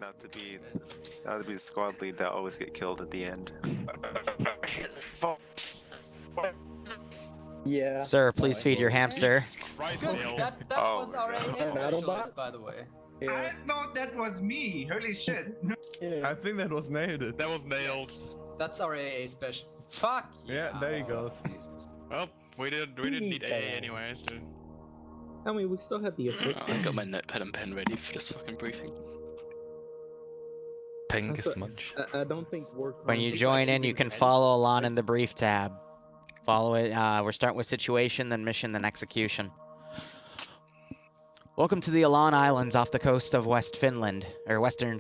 Not to be the squad lead that always get killed at the end. Yeah. Sir, please feed your hamster. Christ, Good. Neil. That was our AA specialist, by the way. Yeah. I thought that was me. Holy shit. Yeah. I think that was nailed. That was nailed. That's our AA special. Fuck Yeah, there he goes. Well, we didn't need AA anyways, dude. I mean, we still had the assist. I got my notepad and pen ready for this fucking briefing. Ping is much. I don't think work. When you join in, you can follow along in the brief tab. Follow it. We're starting with situation, then mission, then execution. Welcome to the Alan Islands off the coast of western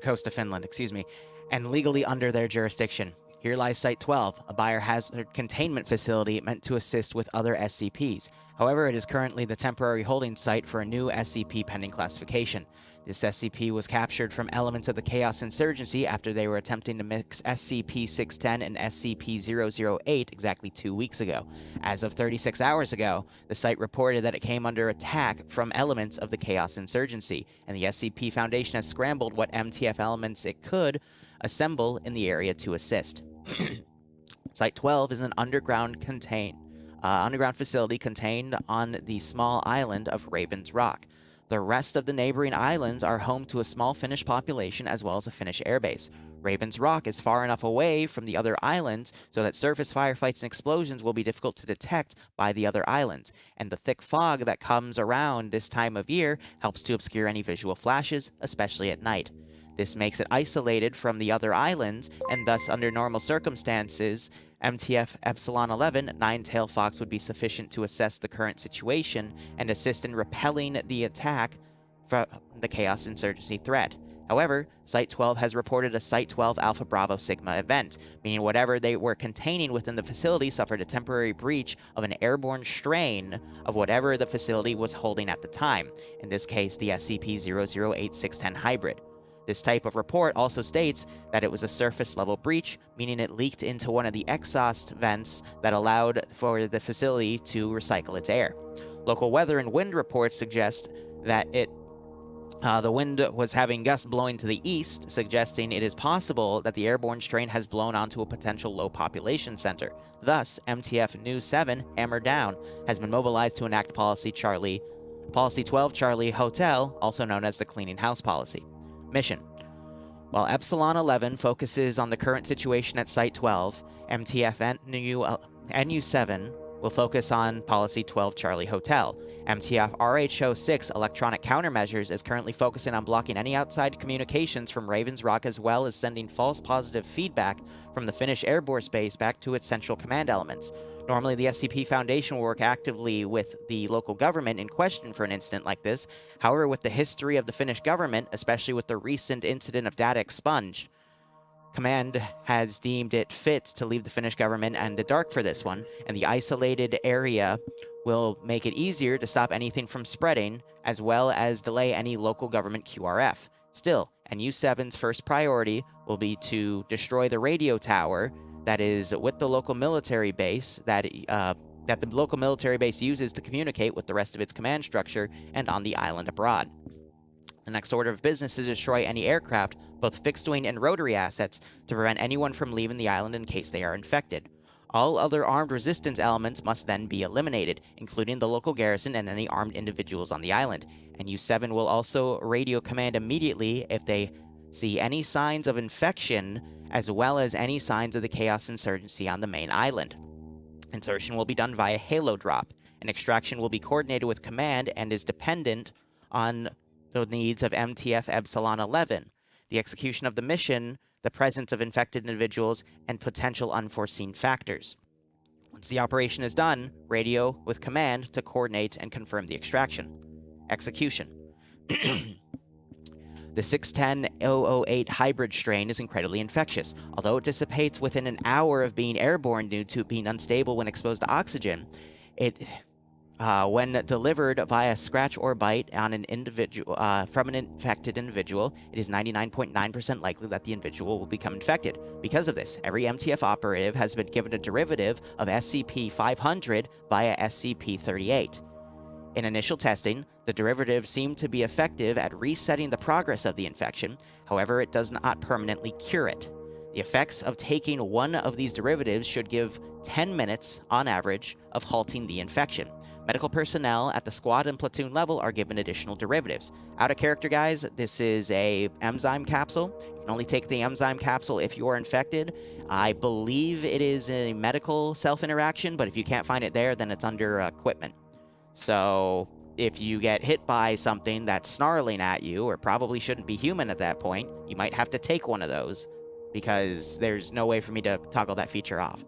coast of Finland, excuse me, and legally under their jurisdiction. Here lies Site 12, a biohazard containment facility meant to assist with other SCPs. However, it is currently the temporary holding site for a new SCP pending classification. This SCP was captured from elements of the Chaos Insurgency after they were attempting to mix SCP-610 and SCP-008 exactly 2 weeks ago. As of 36 hours ago, the site reported that it came under attack from elements of the Chaos Insurgency, and the SCP Foundation has scrambled what MTF elements it could assemble in the area to assist. Site 12 is an underground facility contained on the small island of Raven's Rock. The rest of the neighboring islands are home to a small Finnish population as well as a Finnish airbase. Raven's Rock is far enough away from the other islands so that surface firefights and explosions will be difficult to detect by the other islands, and the thick fog that comes around this time of year helps to obscure any visual flashes, especially at night. This makes it isolated from the other islands, and thus under normal circumstances, MTF Epsilon 11 Nine-Tailed Fox would be sufficient to assess the current situation and assist in repelling the attack from the Chaos Insurgency threat. However, Site 12 has reported a Site 12 Alpha Bravo Sigma event, meaning whatever they were containing within the facility suffered a temporary breach of an airborne strain of whatever the facility was holding at the time, in this case the SCP-008-610 hybrid. This type of report also states that it was a surface-level breach, meaning it leaked into one of the exhaust vents that allowed for the facility to recycle its air. Local weather and wind reports suggest that the wind was having gusts blowing to the east, suggesting it is possible that the airborne strain has blown onto a potential low-population center. Thus, MTF Nu-7, Hammer Down, has been mobilized to enact Policy 12 Charlie Hotel, also known as the Cleaning House Policy. Mission. While Epsilon 11 focuses on the current situation at Site 12, MTF NU7 will focus on Policy 12 Charlie Hotel. MTF RH06 Electronic Countermeasures is currently focusing on blocking any outside communications from Raven's Rock as well as sending false positive feedback from the Finnish Air Force Base back to its central command elements. Normally, the SCP Foundation will work actively with the local government in question for an incident like this. However, with the history of the Finnish government, especially with the recent incident of data expunged, Command has deemed it fit to leave the Finnish government in the dark for this one, and the isolated area will make it easier to stop anything from spreading, as well as delay any local government QRF. Still, NU7's first priority will be to destroy the radio tower that is with the local military base that the local military base uses to communicate with the rest of its command structure and on the island abroad. The next order of business is to destroy any aircraft, both fixed-wing and rotary assets, to prevent anyone from leaving the island in case they are infected. All other armed resistance elements must then be eliminated, including the local garrison and any armed individuals on the island. And U7 will also radio command immediately if they see any signs of infection, as well as any signs of the Chaos Insurgency on the main island. Insertion will be done via Halo Drop, and extraction will be coordinated with command and is dependent on the needs of MTF Epsilon 11, the execution of the mission, the presence of infected individuals, and potential unforeseen factors. Once the operation is done, radio with command to coordinate and confirm the extraction. Execution. The 610-008 hybrid strain is incredibly infectious. Although it dissipates within an hour of being airborne due to being unstable when exposed to oxygen, when delivered via scratch or bite on an individual from an infected individual, it is 99.9% likely that the individual will become infected. Because of this, every MTF operative has been given a derivative of SCP-500 via SCP-38. In initial testing, The derivatives seem to be effective at resetting the progress of the infection, however, it does not permanently cure it. The effects of taking one of these derivatives should give 10 minutes, on average, of halting the infection. Medical personnel at the squad and platoon level are given additional derivatives. Out of character, guys, this is a enzyme capsule. You can only take the enzyme capsule if you are infected. I believe it is a medical self-interaction, but if you can't find it there, then it's under equipment. So if you get hit by something that's snarling at you, or probably shouldn't be human at that point, you might have to take one of those, because there's no way for me to toggle that feature off.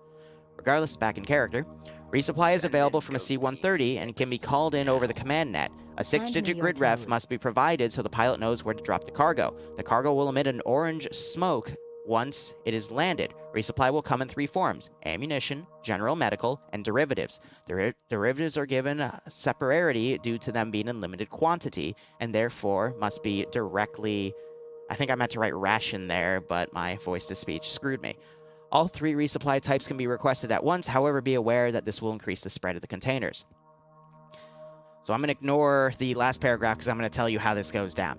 Regardless, back in character, resupply is available from a C-130 and can be called in over the command net. A 6-digit grid ref must be provided so the pilot knows where to drop the cargo. The cargo will emit an orange smoke once it is landed. Resupply will come in 3 forms: ammunition, general medical, and derivatives. Derivatives are given separarity due to them being in limited quantity, and therefore must be directly... I think I meant to write ration there, but my voice-to-speech screwed me. All 3 resupply types can be requested at once, however, be aware that this will increase the spread of the containers. So I'm going to ignore the last paragraph because I'm going to tell you how this goes down.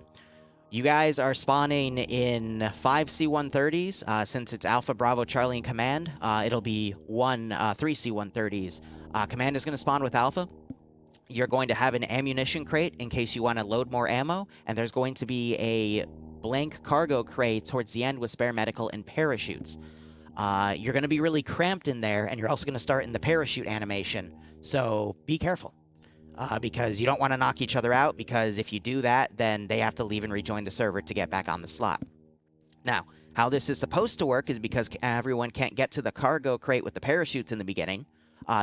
You guys are spawning in 5 C-130s. Since it's Alpha, Bravo, Charlie, and Command, it'll be 3 C-130s. Command is going to spawn with Alpha. You're going to have an ammunition crate in case you want to load more ammo, and there's going to be a blank cargo crate towards the end with spare medical and parachutes. You're going to be really cramped in there, and you're also going to start in the parachute animation, so be careful. Because you don't want to knock each other out, because if you do that, then they have to leave and rejoin the server to get back on the slot. Now, how this is supposed to work is because everyone can't get to the cargo crate with the parachutes in the beginning.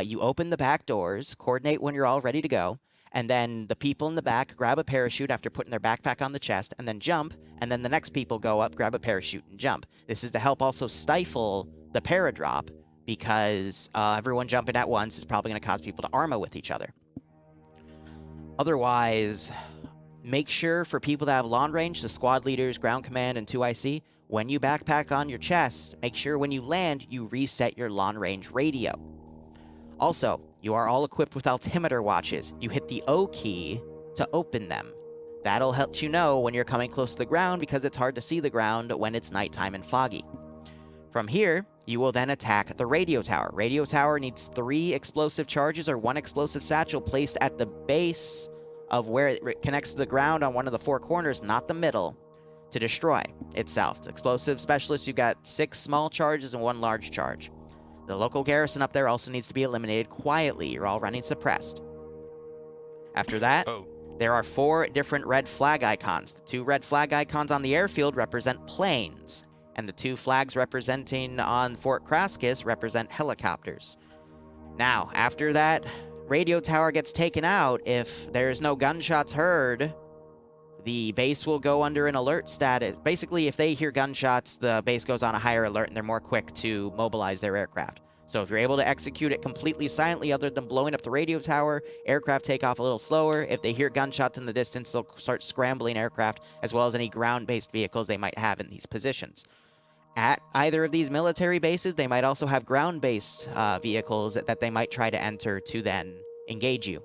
You open the back doors, coordinate when you're all ready to go, and then the people in the back grab a parachute after putting their backpack on the chest, and then jump, and then the next people go up, grab a parachute, and jump. This is to help also stifle the paradrop, because everyone jumping at once is probably going to cause people to Arma with each other. Otherwise, make sure for people that have long range, the squad leaders, ground command, and 2IC, when you backpack on your chest, make sure when you land, you reset your long range radio. Also, you are all equipped with altimeter watches. You hit the O key to open them. That'll help you know when you're coming close to the ground, because it's hard to see the ground when it's nighttime and foggy. From here, you will then attack the radio tower. Radio tower needs 3 explosive charges or 1 explosive satchel placed at the base of where it connects to the ground on one of the 4 corners, not the middle, to destroy itself. Explosive specialist, you got 6 small charges and 1 large charge. The local garrison up there also needs to be eliminated quietly. You're all running suppressed. After that, there are 4 different red flag icons. The 2 red flag icons on the airfield represent planes, and the 2 flags representing on Fort Kraskis represent helicopters. Now, after that radio tower gets taken out, if there's no gunshots heard, the base will go under an alert status. Basically, if they hear gunshots, the base goes on a higher alert, and they're more quick to mobilize their aircraft. So if you're able to execute it completely silently other than blowing up the radio tower, aircraft take off a little slower. If they hear gunshots in the distance, they'll start scrambling aircraft, as well as any ground-based vehicles they might have in these positions. At either of these military bases, they might also have ground-based vehicles that they might try to enter to then engage you.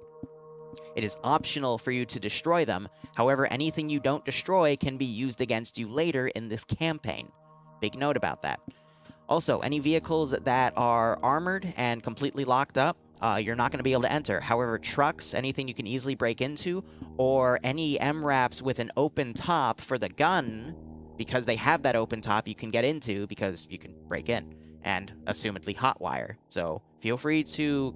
It is optional for you to destroy them. However, anything you don't destroy can be used against you later in this campaign. Big note about that. Also, any vehicles that are armored and completely locked up, you're not going to be able to enter. However, trucks, anything you can easily break into, or any MRAPs with an open top for the gun, because they have that open top, you can get into because you can break in and assumedly hotwire. So feel free to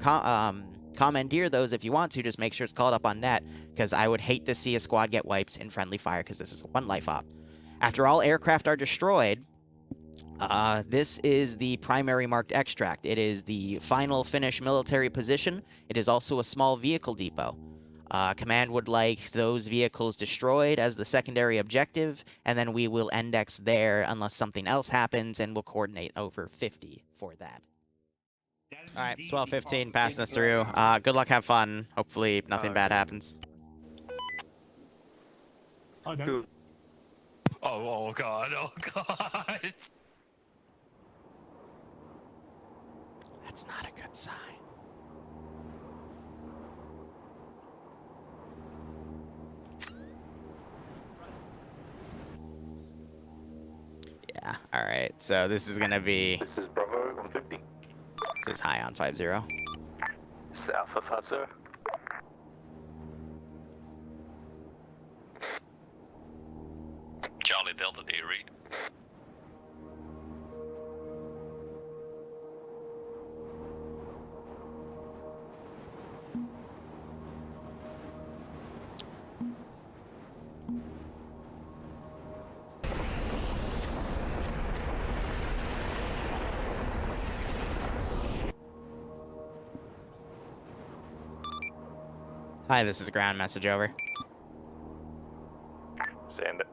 commandeer those if you want to. Just make sure it's called up on net, because I would hate to see a squad get wiped in friendly fire, because this is a 1 life op. After all aircraft are destroyed, this is the primary marked extract. It is the final finish military position. It is also a small vehicle depot. Command would like those vehicles destroyed as the secondary objective, and then we will index there unless something else happens, and we'll coordinate over 50 for that. Alright, 12:15, passing us through. Good luck, have fun. Hopefully nothing bad happens. Oh, no. Oh god, oh god. That's not a good sign. right, so this is gonna be. This is Bravo 150. This is high on 50. This is Alpha 50. Charlie Delta, do you read? Hi, this is a ground message over. Send it.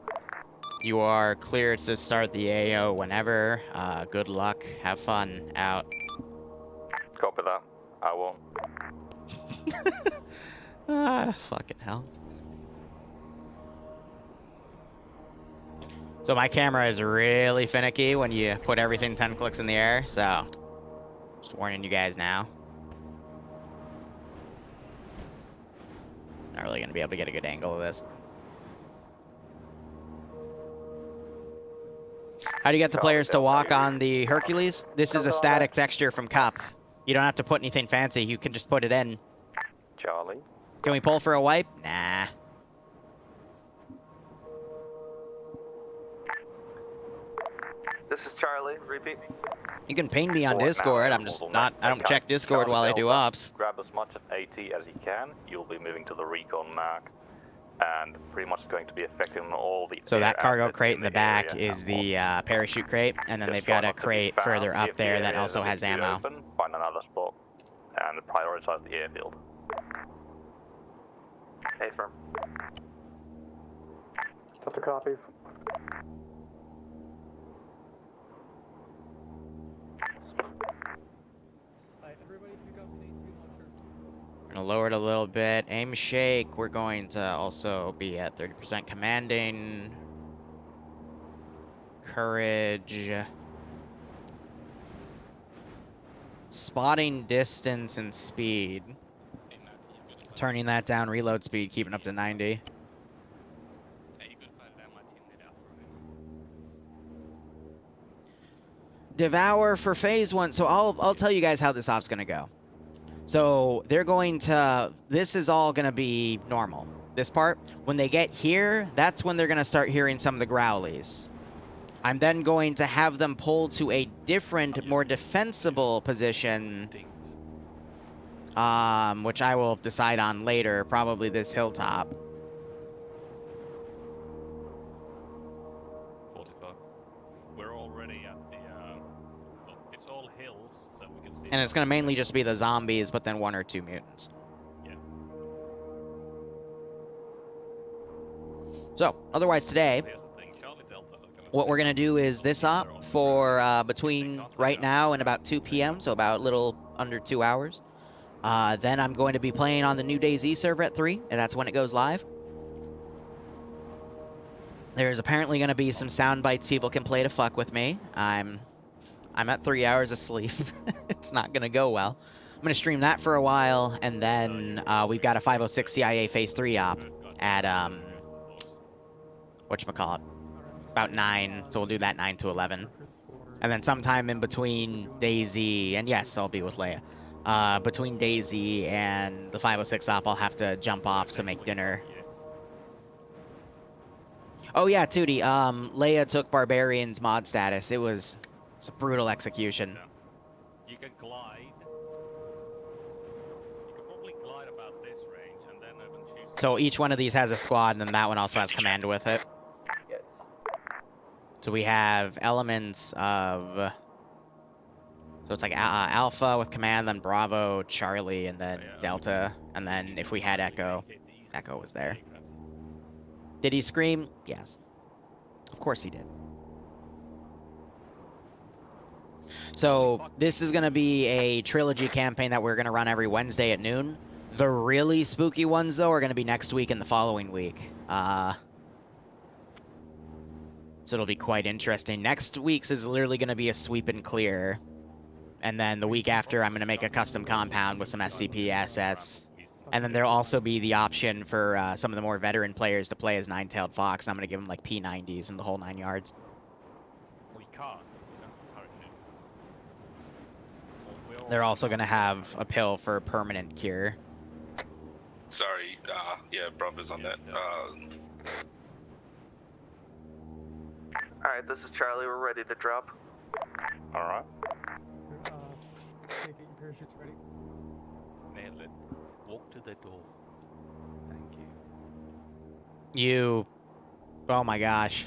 You are clear to start the AO whenever. Good luck. Have fun. Out. Copy that. I won't. Fucking hell. So my camera is really finicky when you put everything 10 clicks in the air, so just warning you guys now. Not really gonna be able to get a good angle of this. How do you get the players to walk on the Hercules? This is a static texture from Cup. You don't have to put anything fancy, you can just put it in. Charlie. Can we pull for a wipe? Nah. This is Charlie. Repeat. You can ping me on Discord, I'm just not, I don't check Discord while I do ops. Grab as much of AT as you can. You'll be moving to the recon mark. And pretty much going to be affecting all the. So that cargo assets crate in the back area. is the parachute crate, and then Just they've got try a not to be crate found. further up If there the that area also is has too ammo. Open, find another spot and prioritize the airfield. Hey, firm. Delta copies. We're gonna lower it a little bit. Aim shake. We're going to also be at 30% commanding. Courage. Spotting distance and speed. Turning that down. Reload speed, keeping up to 90. Devour for phase 1. So I'll tell you guys how this op's gonna go. So they're going to, this is all going to be normal. This part, when they get here, that's when they're going to start hearing some of the growlies. I'm then going to have them pull to a different, more defensible position, which I will decide on later, probably this hilltop. We're already at the, it's all hills, so we can see. And it's going to mainly just be the zombies, but then 1 or 2 mutants. Yeah. So, otherwise today, Here's the thing, Charlie Delta are gonna what we're going to do is this op for between right now and about 2 p.m., so about a little under 2 hours. Then I'm going to be playing on the new DayZ server at 3, and that's when it goes live. There's apparently going to be some sound bites people can play to fuck with me. I'm at 3 hours of sleep. It's not going to go well. I'm going to stream that for a while, and then we've got a 506 CIA Phase 3 op at, whatchamacallit, about 9, so we'll do that 9 to 11. And then sometime in between DayZ, and yes, I'll be with Leia, between DayZ and the 506 op, I'll have to jump off to make dinner. Oh yeah, Tootie, Leia took Barbarian's mod status. It was a brutal execution. You can glide. You can probably glide about this range and then shoot. So each one of these has a squad, and then that one also has command with it. Yes. So we have elements of... So it's like Alpha with command, then Bravo, Charlie, and then Delta. And then if we had Echo, Echo was there. Did he scream? Yes. Of course he did. So this is going to be a trilogy campaign that we're going to run every Wednesday at noon. The really spooky ones, though, are going to be next week and the following week. So it'll be quite interesting. Next week's is literally going to be a sweep and clear. And then the week after, I'm going to make a custom compound with some SCP assets. And then there'll also be the option for some of the more veteran players to play as Nine-Tailed Fox. I'm going to give them like P90s and the whole 9 yards. We can't. they're also going to have a pill for permanent cure. Sorry, yeah, Bravo's on that. Alright, this is Charlie, we're ready to drop. Alright. Get your parachutes ready. Nail it. Walk to the door. Thank you. You... Oh my gosh.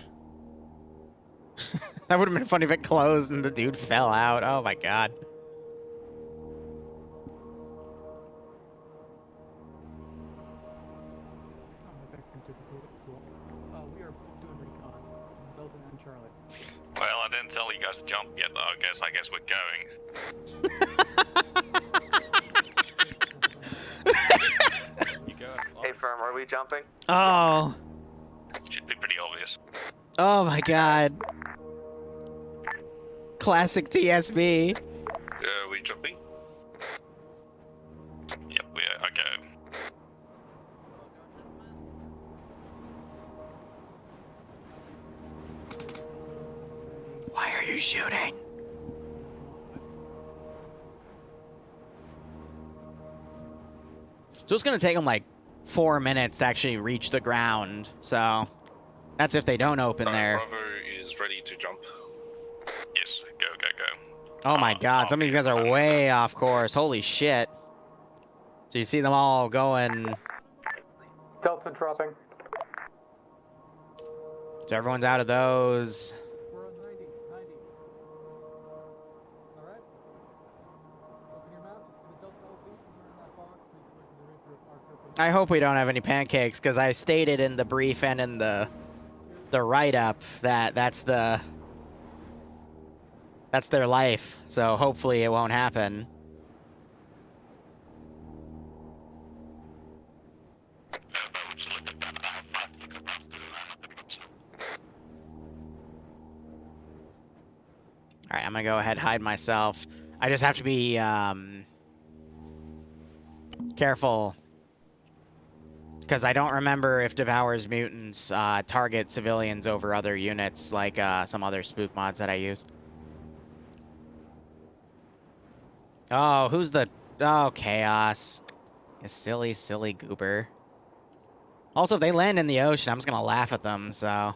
That would have been funny if it closed and the dude fell out. Oh my god. We are doing recon. Delta and Charlie. Well, I didn't tell you guys to jump yet, though. I guess we're going. You go. Hey, firm, are we jumping? Oh. Should be pretty obvious. Oh my god. Classic TSB. We jumping? Yep, we are. Okay. Why are you shooting? So it's gonna take them like 4 minutes to actually reach the ground. So that's if they don't open there. Bravo is ready to jump. Yes, go. Oh my god, some of you guys are way off course. Holy shit. So you see them all going. Delta dropping. So everyone's out of those. We're on 90. Alright? Open your mouth. The Delta LT. We're in that box. I hope we don't have any pancakes, because I stated in the brief and in the write-up that that's their life. So hopefully it won't happen. All right, I'm gonna go ahead and hide myself. I just have to be careful, because I don't remember if Devour's mutants target civilians over other units, like some other spook mods that I use. Oh, who's the... Oh, Chaos. You silly goober. Also, if they land in the ocean, I'm just gonna laugh at them, so...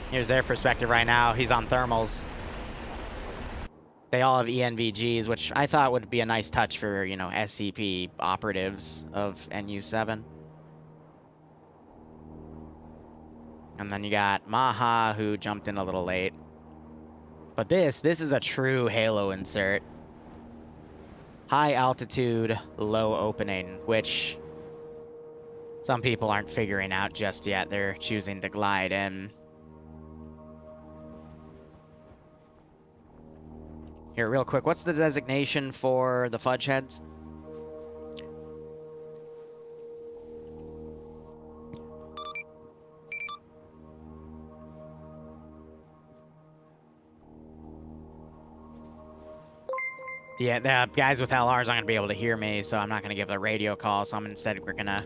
Here's their perspective right now. He's on thermals. They all have ENVGs, which I thought would be a nice touch for, you know, SCP operatives of Nu-7. And then you got Maha, who jumped in a little late. But this is a true Halo insert. High altitude, low opening, which some people aren't figuring out just yet. They're choosing to glide in. Here, real quick, what's the designation for the fudge heads? Yeah, the guys with LRs aren't going to be able to hear me, so I'm not going to give the radio call, so we're going to...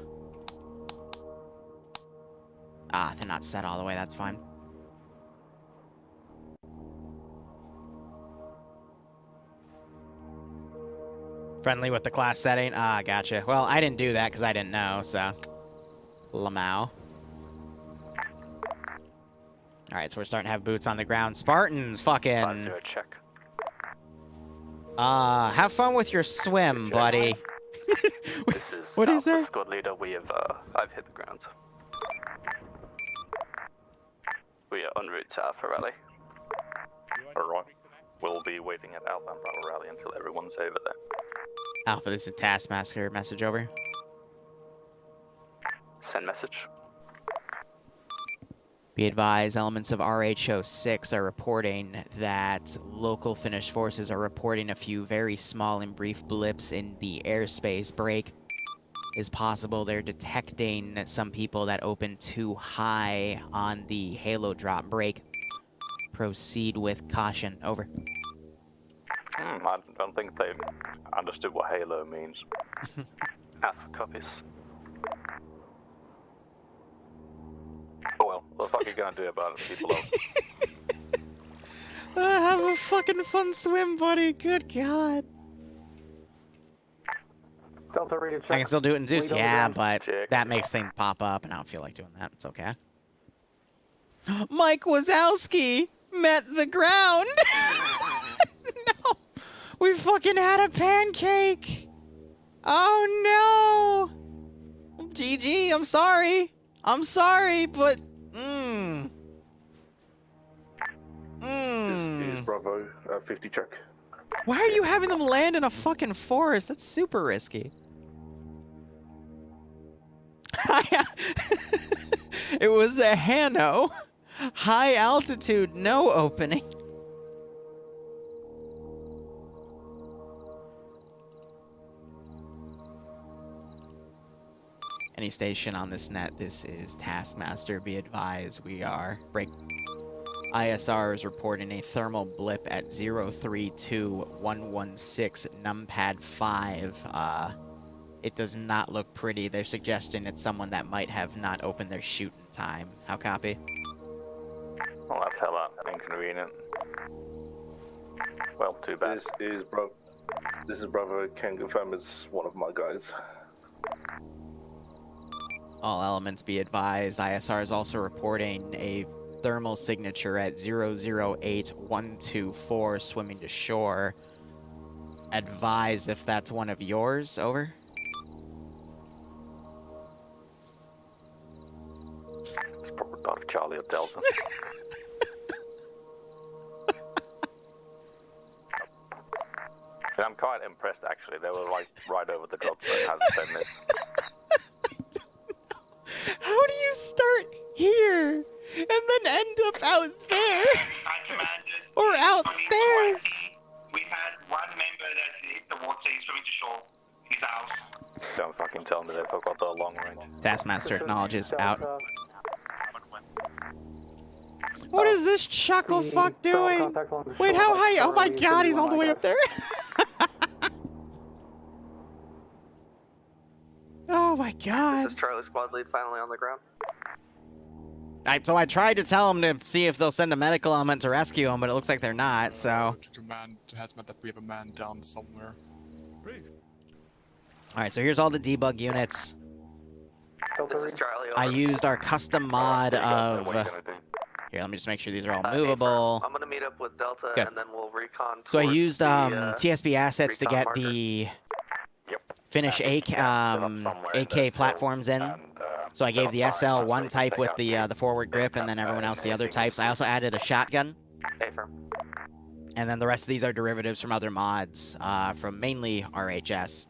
Ah, they're not set all the way, that's fine. Friendly with the class setting? Ah, gotcha. Well, I didn't do that because I didn't know, so... Lamau. Alright, so we're starting to have boots on the ground. Spartans, fucking... check. Have fun with your swim, buddy. This is What is Alpha that? Squad Leader. We have, I've hit the ground. We are en route to Alpha Rally. Alright. We'll be waiting at Alpha and Bravo Rally until everyone's over there. Alpha, this is Taskmaster. Message over. Send message. Be advised, elements of RH06 are reporting that local Finnish forces are reporting a few very small and brief blips in the airspace. Break is possible. They're detecting some people that open too high on the Halo drop. Break. Proceed with caution. Over. I don't think they understood what Halo means. Alpha copies. Oh well, what the fuck are you gonna do about it, people? Have a fucking fun swim, buddy. Good God. Delta ready to check. I can still do it in Zeus, Wait on the yeah, ground. but Check. that makes things pop up, and I don't feel like doing that. It's okay. Mike Wazowski met the ground. No, we fucking had a pancake. Oh no. GG, I'm sorry. I'm sorry, but This is Bravo 50 check. Why are you having them land in a fucking forest? That's super risky. It was a Hano. High altitude, no opening. Any station on this net, this is Taskmaster. Be advised, we are ISR is reporting a thermal blip at 032116 numpad 5. It does not look pretty. They're suggesting it's someone that might have not opened their chute in time. How copy? Well, that's hella inconvenient. Well, too bad. This is Bravo. Can confirm it's one of my guys. All elements be advised. ISR is also reporting a thermal signature at 008124 swimming to shore. Advise if that's one of yours. Over. It's probably part of Charlie or Delta. I'm quite impressed, actually. They were like right over the drop zone. Hasn't been missed. How do you start here and then end up out there? Or out there? We've had one member that hit the water, he's swimming to shore. His house. Don't fucking tell me they forgot the long range. Taskmaster acknowledges out. What is this chuckle fuck doing? Wait, how high? Oh my god, he's all the way up there. Oh my god. This is Charlie Squad Lead finally on the ground. So I tried to tell him to see if they'll send a medical element to rescue him, but it looks like they're not, so... To command has meant that we have a man down somewhere. Alright, so here's all the debug units. This is Charlie. I used our custom mod of... Here, let me just make sure these are all movable. I'm gonna meet up with Delta Good. and then we'll recon. So I used the, TSB assets to recon get marker. the Finnish AK platforms in. So I gave the SL one type with the forward grip, and then everyone else the other types. I also added a shotgun. And then the rest of these are derivatives from other mods, from mainly RHS.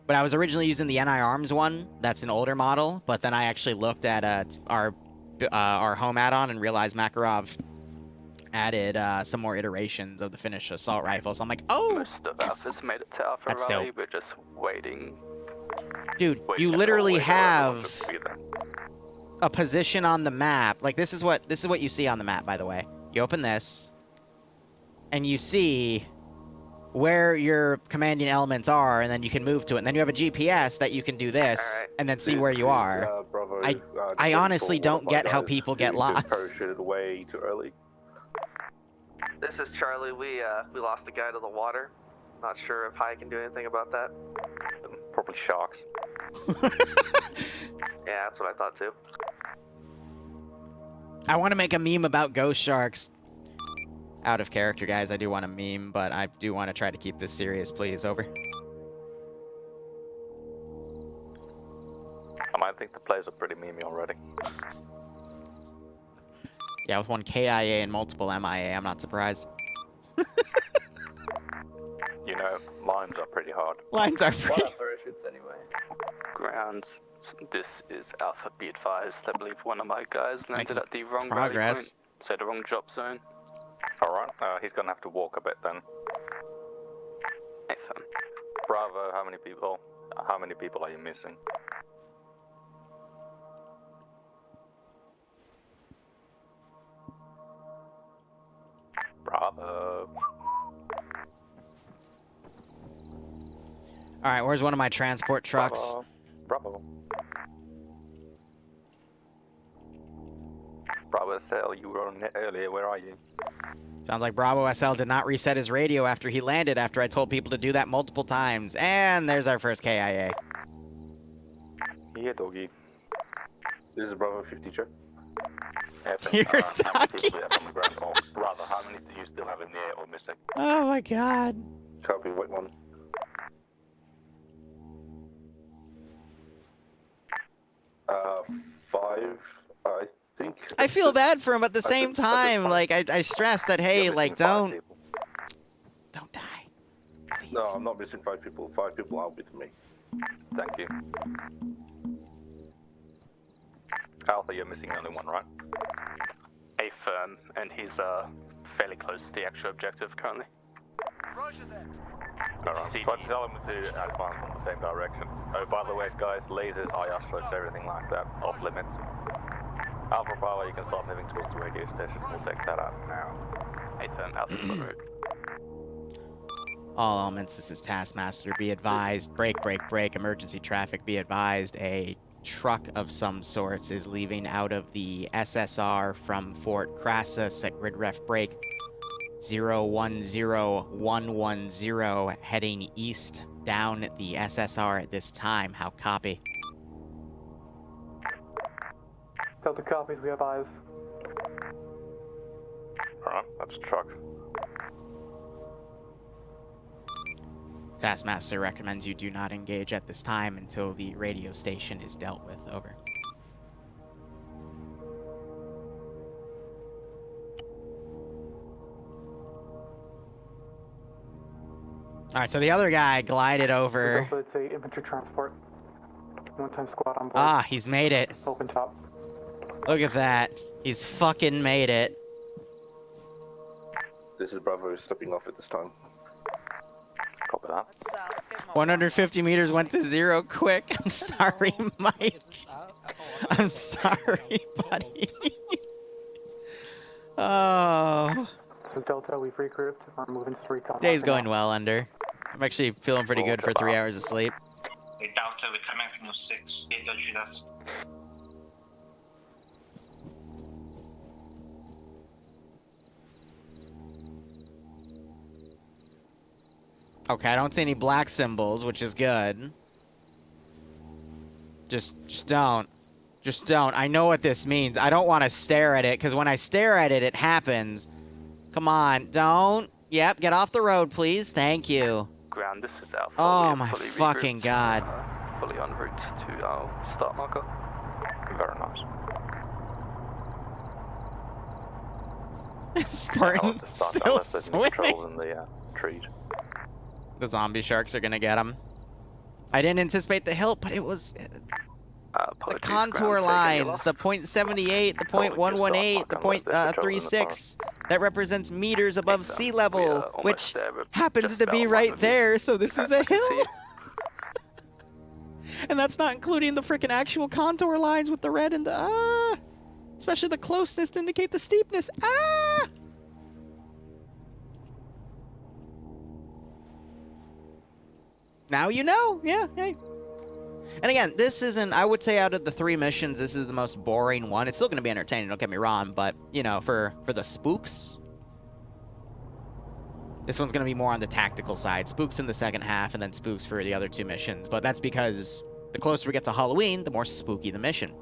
But I was originally using the NI Arms one. That's an older model, but then I actually looked at our home add-on and realized Makarov added some more iterations of the Finnish assault rifle. So I'm like, oh, Most of us has made it to Alpha That's Rally. dope. We're just waiting. Dude, you literally have a position on the map. Like this is what you see on the map, by the way. You open this, and you see where your commanding elements are, and then you can move to it. And then you have a GPS that you can do this, and then see where you are. I honestly don't get how people get lost. Parachuted way too early. This is Charlie. We lost a guy to the water. Not sure if High can do anything about that. Probably sharks. Yeah, that's what I thought too. I want to make a meme about ghost sharks. Out of character, guys. I do want a meme, but I do want to try to keep this serious, please. Over. I think the players are pretty memey already. Yeah, with one KIA and multiple MIA, I'm not surprised. You know, lines are pretty hard. Lines are pretty... Parachutes anyway. Grounds. This is Alpha. Be advised. I believe one of my guys landed at the wrong rally progress. point, so the wrong drop zone. Alright, he's gonna have to walk a bit then. Bravo, how many people are you missing? Bravo. Alright, where's one of my transport trucks? Bravo. Bravo, Cell, you were on it earlier, where are you? Sounds like Bravo SL did not reset his radio after he landed after I told people to do that multiple times. And there's our first KIA. Yeah, doggy. This is Bravo 50 check. You're how many talking. people do we have on the ground? Or rather, how many do you still have in the air or missing? Oh my god. Copy, wait one. Five, I think. I feel bad for him at the same time. Like, I stress that, hey, You're like, missing 5 don't people. die. Please. No, I'm not missing 5 people. 5 people are with me. Thank you. Alpha, you're missing only one, right? A firm, and he's fairly close to the actual objective currently. Alright, but tell him to advance in the same direction. Oh, by the way, guys, lasers, IR slopes, everything like that, off limits. Alpha Bravo, you can start moving towards the radio station. We'll take that out now. A firm, out the road. All elements, this is Taskmaster. Be advised. Break, break, break. Emergency traffic. Be advised. A truck of some sorts is leaving out of the SSR from Fort Crassus at grid ref break 010110, heading east down the SSR at this time. How copy? Delta copies, we have eyes. Alright, that's a truck. Taskmaster recommends you do not engage at this time until the radio station is dealt with. Over. Alright, so the other guy glided over. It's a infantry transport. One-time squad on board. Ah, he's made it. Open top. Look at that. He's fucking made it. This is Bravo stepping off at this time. Copy that. 150 meters went to 0 quick. I'm sorry, Mike. I'm sorry, buddy. Oh. So Delta, we've regrouped. We're moving to recon. Day's going well, Under. I'm actually feeling pretty good for 3 hours of sleep. Hey, Delta, we're coming from 06. Hey, don't shoot us. Okay, I don't see any black symbols, which is good. Just don't. Just don't. I know what this means. I don't want to stare at it, because when I stare at it, it happens. Come on, don't. Yep, get off the road, please. Thank you. Ground, this is Alpha. Oh my fucking god. Fully en route to our start marker. Very nice. Spartan still swimming. In the trees. The zombie sharks are gonna get him. I didn't anticipate the hilt, but it was the contour lines, the .78, the .118, the .36. That represents meters above sea level, which happens to be right there, so this is a hill. And that's not including the frickin' actual contour lines with the red and the especially the closeness to indicate the steepness. Now you know. Yeah, hey. And again, this isn't, I would say out of the 3 missions, this is the most boring one. It's still going to be entertaining, don't get me wrong, but, you know, for the spooks, this one's going to be more on the tactical side. Spooks in the second half, and then spooks for the other 2 missions. But that's because the closer we get to Halloween, the more spooky the mission.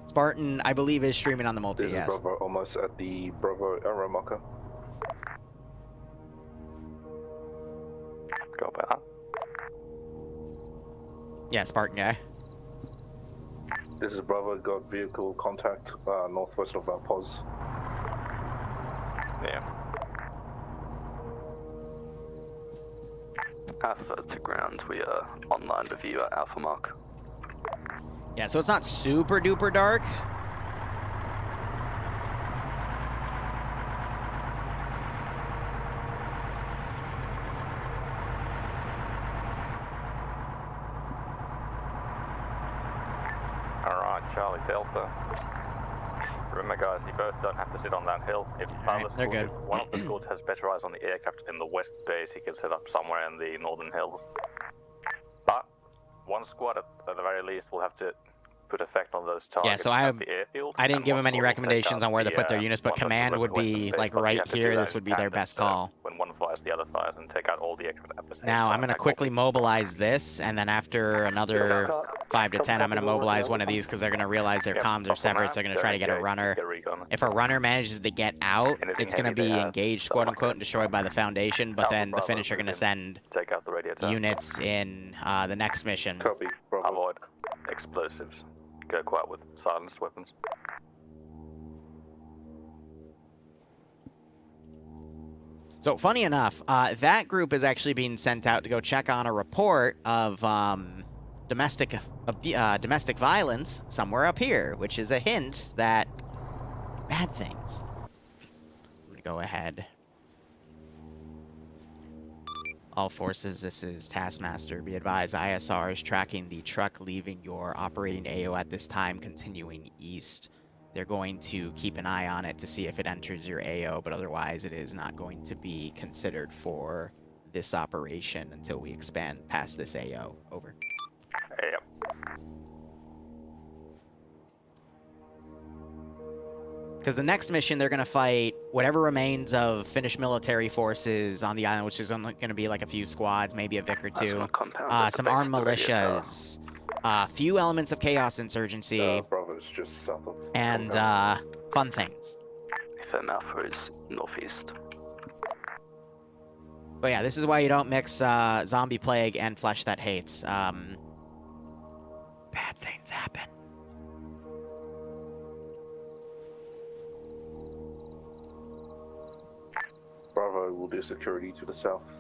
Spartan, I believe, is streaming on the multi, This yes. is Bravo almost at the Bravo arrow marker. Go about that. Yeah, Spartan guy. This is Bravo, got vehicle contact northwest of our pause. Yeah. Alpha to ground, we are online with you at Alpha Mark. Yeah, so it's not super duper dark. Alright, Charlie Delta. Remember guys, you both don't have to sit on that hill. If they're good. If one of the squads has better eyes on the aircraft in the west base, he can set up somewhere in the northern hills. But one squad at the very least will have to put effect on those targets Yeah, so at the airfield. I didn't and give them one any squad will take recommendations out on where to the, put their units, but one of the command would weapon be base, like but you right have to do here. that This would in be their tandem, best so call. when one fires, the other fires, and take out all the extras at the same Now I'm time. gonna quickly mobilize this, and then after another 5 to 10, I'm gonna mobilize one of these because they're gonna realize their comms are severed, so they're gonna try to get a runner. If a runner manages to get out, it's gonna be engaged, quote unquote, and destroyed by the Foundation. But then the Finnish are gonna send take out the radio tower. units in the next mission. Copy, Bravo. Avoid explosives. Go quiet with silenced weapons. So funny enough, that group is actually being sent out to go check on a report of domestic violence somewhere up here, which is a hint that bad things. I'm gonna go ahead. All forces, this is Taskmaster. Be advised, ISR is tracking the truck leaving your operating AO at this time, continuing east. They're going to keep an eye on it to see if it enters your AO, but otherwise it is not going to be considered for this operation until we expand past this AO. Over. Yep. Because the next mission, they're going to fight whatever remains of Finnish military forces on the island, which is only going to be like a few squads, maybe a Vic or two. Some armed militias, few elements of chaos insurgency, Bravo's just south of and fun things. FM Alpha is northeast. But yeah, this is why you don't mix zombie plague and flesh that hates. Bad things happen. Bravo will do security to the south.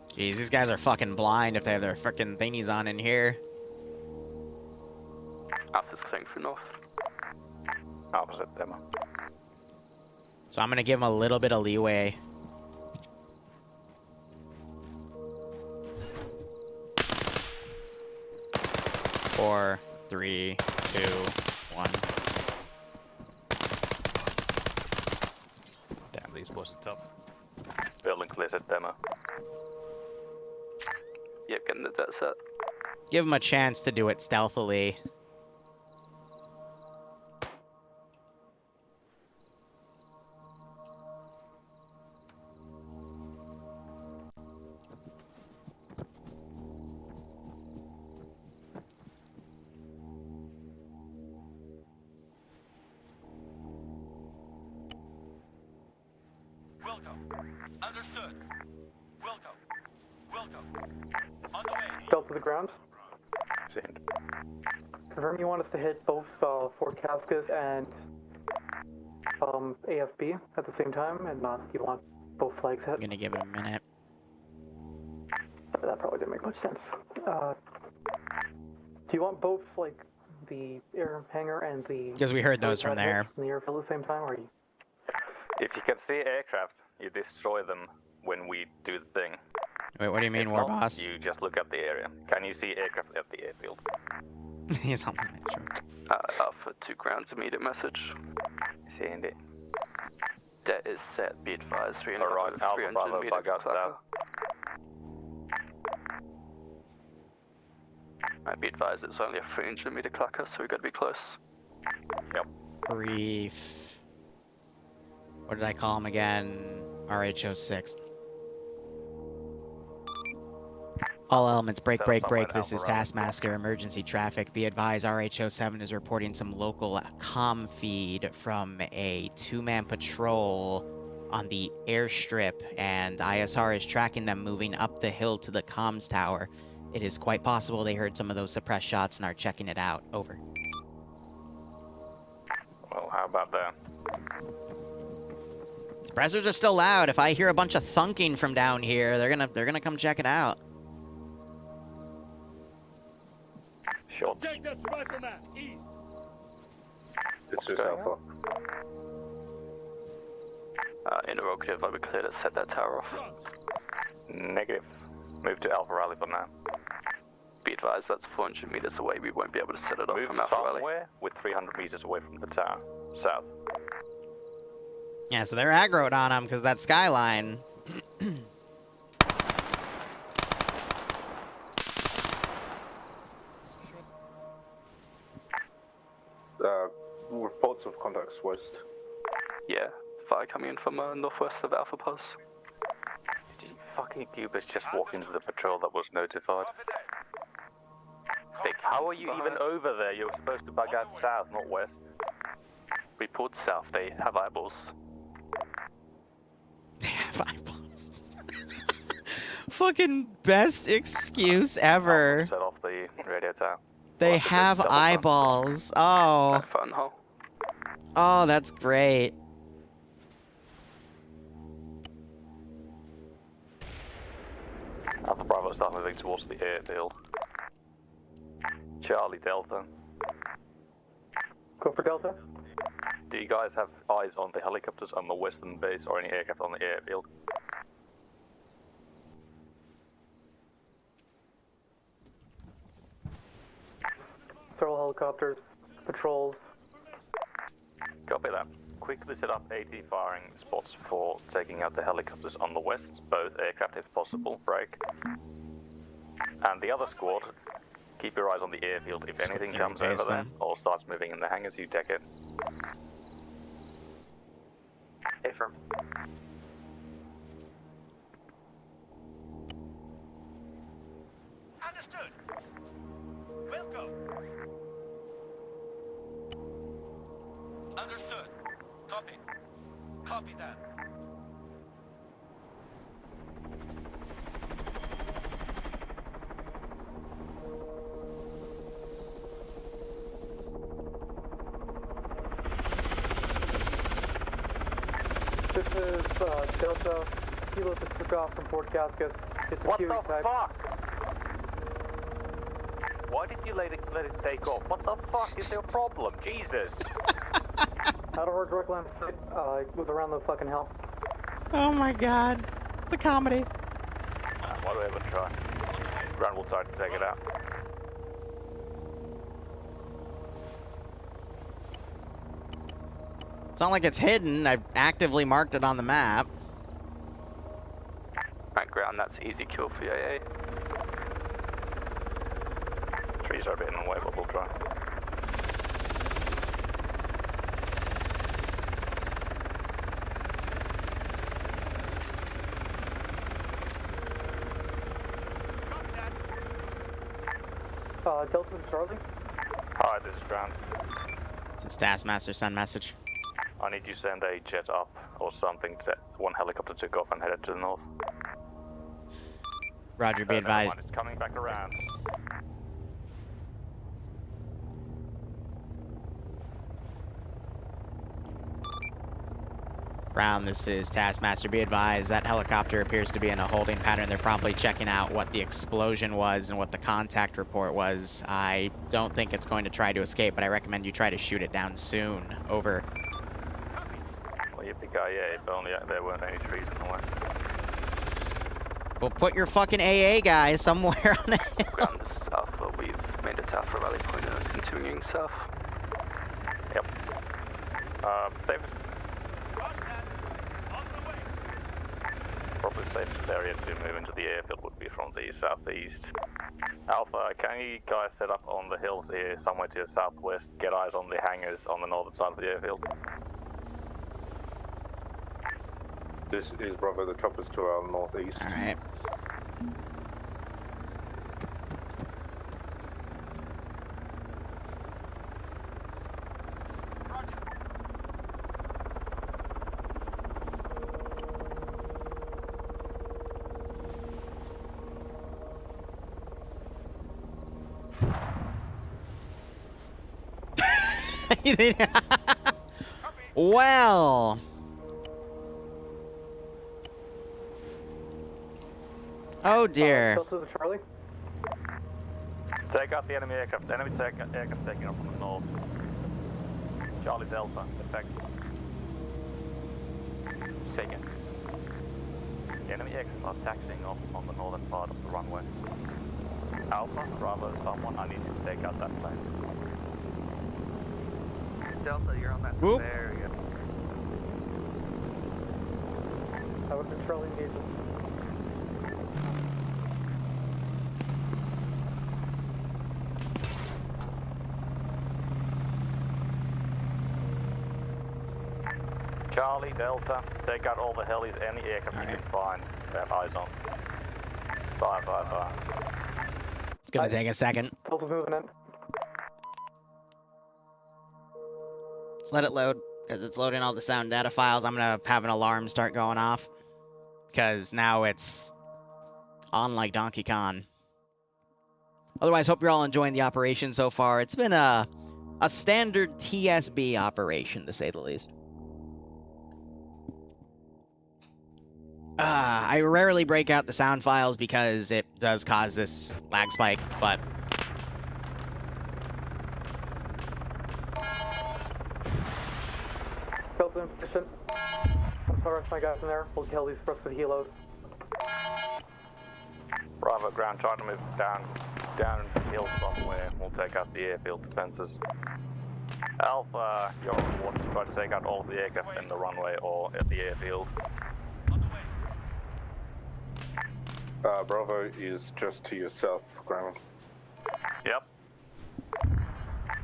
Jeez, these guys are fucking blind if they have their frickin' thingies on in here. Alpha's clearing for north. Opposite demo. So I'm gonna give them a little bit of leeway. Four, 3, 2, 1. Damn, these boys are tough. Building clears at demo. Yep, getting the dead set. Give them a chance to do it stealthily. Delta to the ground. Send. Confirm you want us to hit both Fort Cascas and AFB at the same time, and not you want both flags hit. I'm gonna give it a minute. That probably didn't make much sense. Do you want both, like, the air hangar and the... Because we heard those from there. ...in the airfield at the same time, or you... If you can see aircraft, you destroy them when we do the thing. Wait, what do you mean, If War not, Boss? You just look at the area. Can you see aircraft at the airfield? He's on the metro. Alpha 2 grounds immediate message. Send it. Det is set, be advised. 300, Alright, Alpha 300 Bravo, meter bug out clocker. south. Alright, be advised, it's only a 300 meter clocker, so we gotta be close. Yep. Brief. What did I call him again? RH06. All elements, break. This is Taskmaster, emergency traffic. Be advised, RH07 is reporting some local comm feed from a 2-man patrol on the airstrip, and ISR is tracking them moving up the hill to the comms tower. It is quite possible they heard some of those suppressed shots and are checking it out. Over. Well, how about that? Suppressors are still loud. If I hear a bunch of thunking from down here, they're gonna come check it out. Sure. Take this rifleman, east. This is Alpha. Interrogative, I'll be clear to set that tower off. Negative. Move to Alpha Rally for now. Be advised, that's 400 meters away. We won't be able to set it off Move from Alpha Rally. somewhere with 300 meters away from the tower. South. Yeah, so they're aggroed on him because that skyline. lots of contacts west. Yeah, fire coming in from northwest of Alpha Pass. Did you fucking cubers just walk into the patrol that was notified? How are you even over there? You're supposed to bug out south, not west. Report south, they have eyeballs. They have eyeballs. Fucking best excuse ever. Set off the radio tower. They have eyeballs. Oh. Fun hole. Oh, that's great. Alpha Bravo start moving towards the airfield. Charlie Delta. Go for Delta. Do you guys have eyes on the helicopters on the western base or any aircraft on the airfield? Several helicopters, patrols. Copy that. Quickly set up 80 firing spots for taking out the helicopters on the west, both aircraft if possible, break. And the other squad, keep your eyes on the airfield. If anything comes over there or starts moving in the hangars, you deck it. Affirm. Understood. We'll go. Understood. Copy. Copy that. This is Delta. Kilo just took off from Fort Cascas. It's a What the QE type. fuck? Why did you let it take off? What the fuck is your problem? Jesus! Out of our direct line of sight, it was around the fucking hill. Oh my god. It's a comedy. Why do we ever try? Ground will try to take it out. It's not like it's hidden. I've actively marked it on the map. At ground, that's easy kill for AA. Trees are a bit in the way, but we'll try. Delta and Charlie. Hi, this is ground. This is Taskmaster, send message. I need you to send a jet up or something. One helicopter took off and headed to the north. Roger, be advised. It's coming back around. Brown, this is Taskmaster. Be advised, that helicopter appears to be in a holding pattern. They're promptly checking out what the explosion was and what the contact report was. I don't think it's going to try to escape, but I recommend you try to shoot it down soon. Over. Well, yippee-ki-yay, if only there weren't any trees in the way. Well, put your fucking AA guys somewhere on it. Ground, this is Alpha. We've made it to Alpha Rally Point and are continuing south. Yep. David. Probably safest area to move into the airfield would be from the southeast. Alpha, can you guys set up on the hills here, somewhere to the southwest? Get eyes on the hangars on the northern side of the airfield. This is Bravo, the choppers to our northeast. Alright. Well. Oh dear. Delta to Charlie. Take out the enemy aircraft. Enemy aircraft taking off from the north. Charlie Delta, attack. Second. The enemy aircraft are taxiing off on the northern part of the runway. Alpha, Bravo, someone, I need you to take out that plane. Delta, you're on that Whoop. area. I would control engagement. Charlie, Delta, take out all the helis, any aircraft you can find. They have eyes on. Fire. It's gonna take a second. Delta's moving in. Let's let it load, because it's loading all the sound data files. I'm gonna have an alarm start going off, because now it's on like Donkey Kong. Otherwise, hope you're all enjoying the operation so far. It's been a standard TSB operation, to say the least. I rarely break out the sound files because it does cause this lag spike, but... Delta insufficient. I'm sorry, my guys in there. We'll kill these rest of the helos. Bravo ground, try to move down hill somewhere. We'll take out the airfield defenses. Alpha, you're on watch. Try to take out all of the aircraft in the runway or at the airfield. Bravo is just to your south, ground. Yep.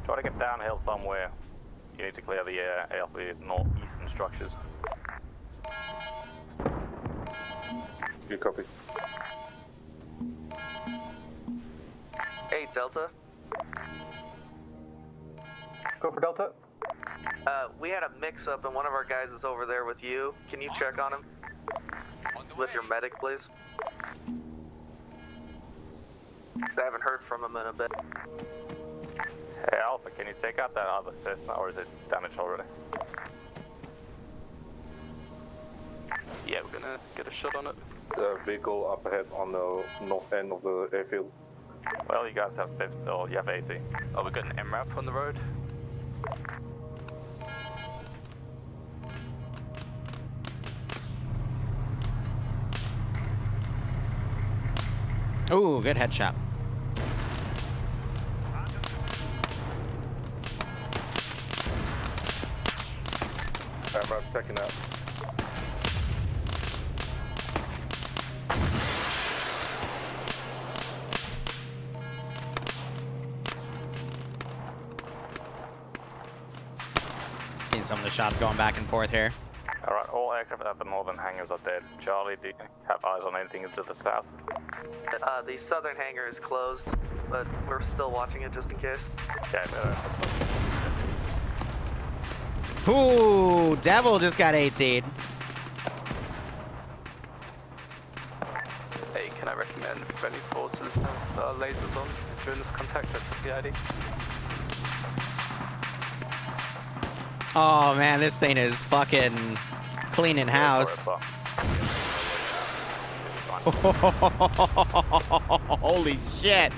Try to get downhill somewhere. You need to clear the air of the northeastern structures. You copy. Hey, Delta. Go for Delta. We had a mix-up and one of our guys is over there with you. Can you check on him? With your medic, please. I haven't heard from him in a bit. Hey Alpha, can you take out that other Cessna or is it damaged already? Yeah, we're gonna get a shot on it. Vehicle up ahead on the north end of the airfield. Well, you guys have 50, or you have 80. Oh, we got an MRAP on the road. Ooh, good headshot. Bravo, checking out. Seeing some of the shots going back and forth here. Alright, all aircraft at the northern hangars are dead. Charlie, do you have eyes on anything to the south? The southern hangar is closed, but we're still watching it just in case. Okay, Ooh, Devil just got 18'd. Hey, can I recommend if any forces have lasers on during this contact check with the ID? Oh man, this thing is fucking cleaning house. Holy shit.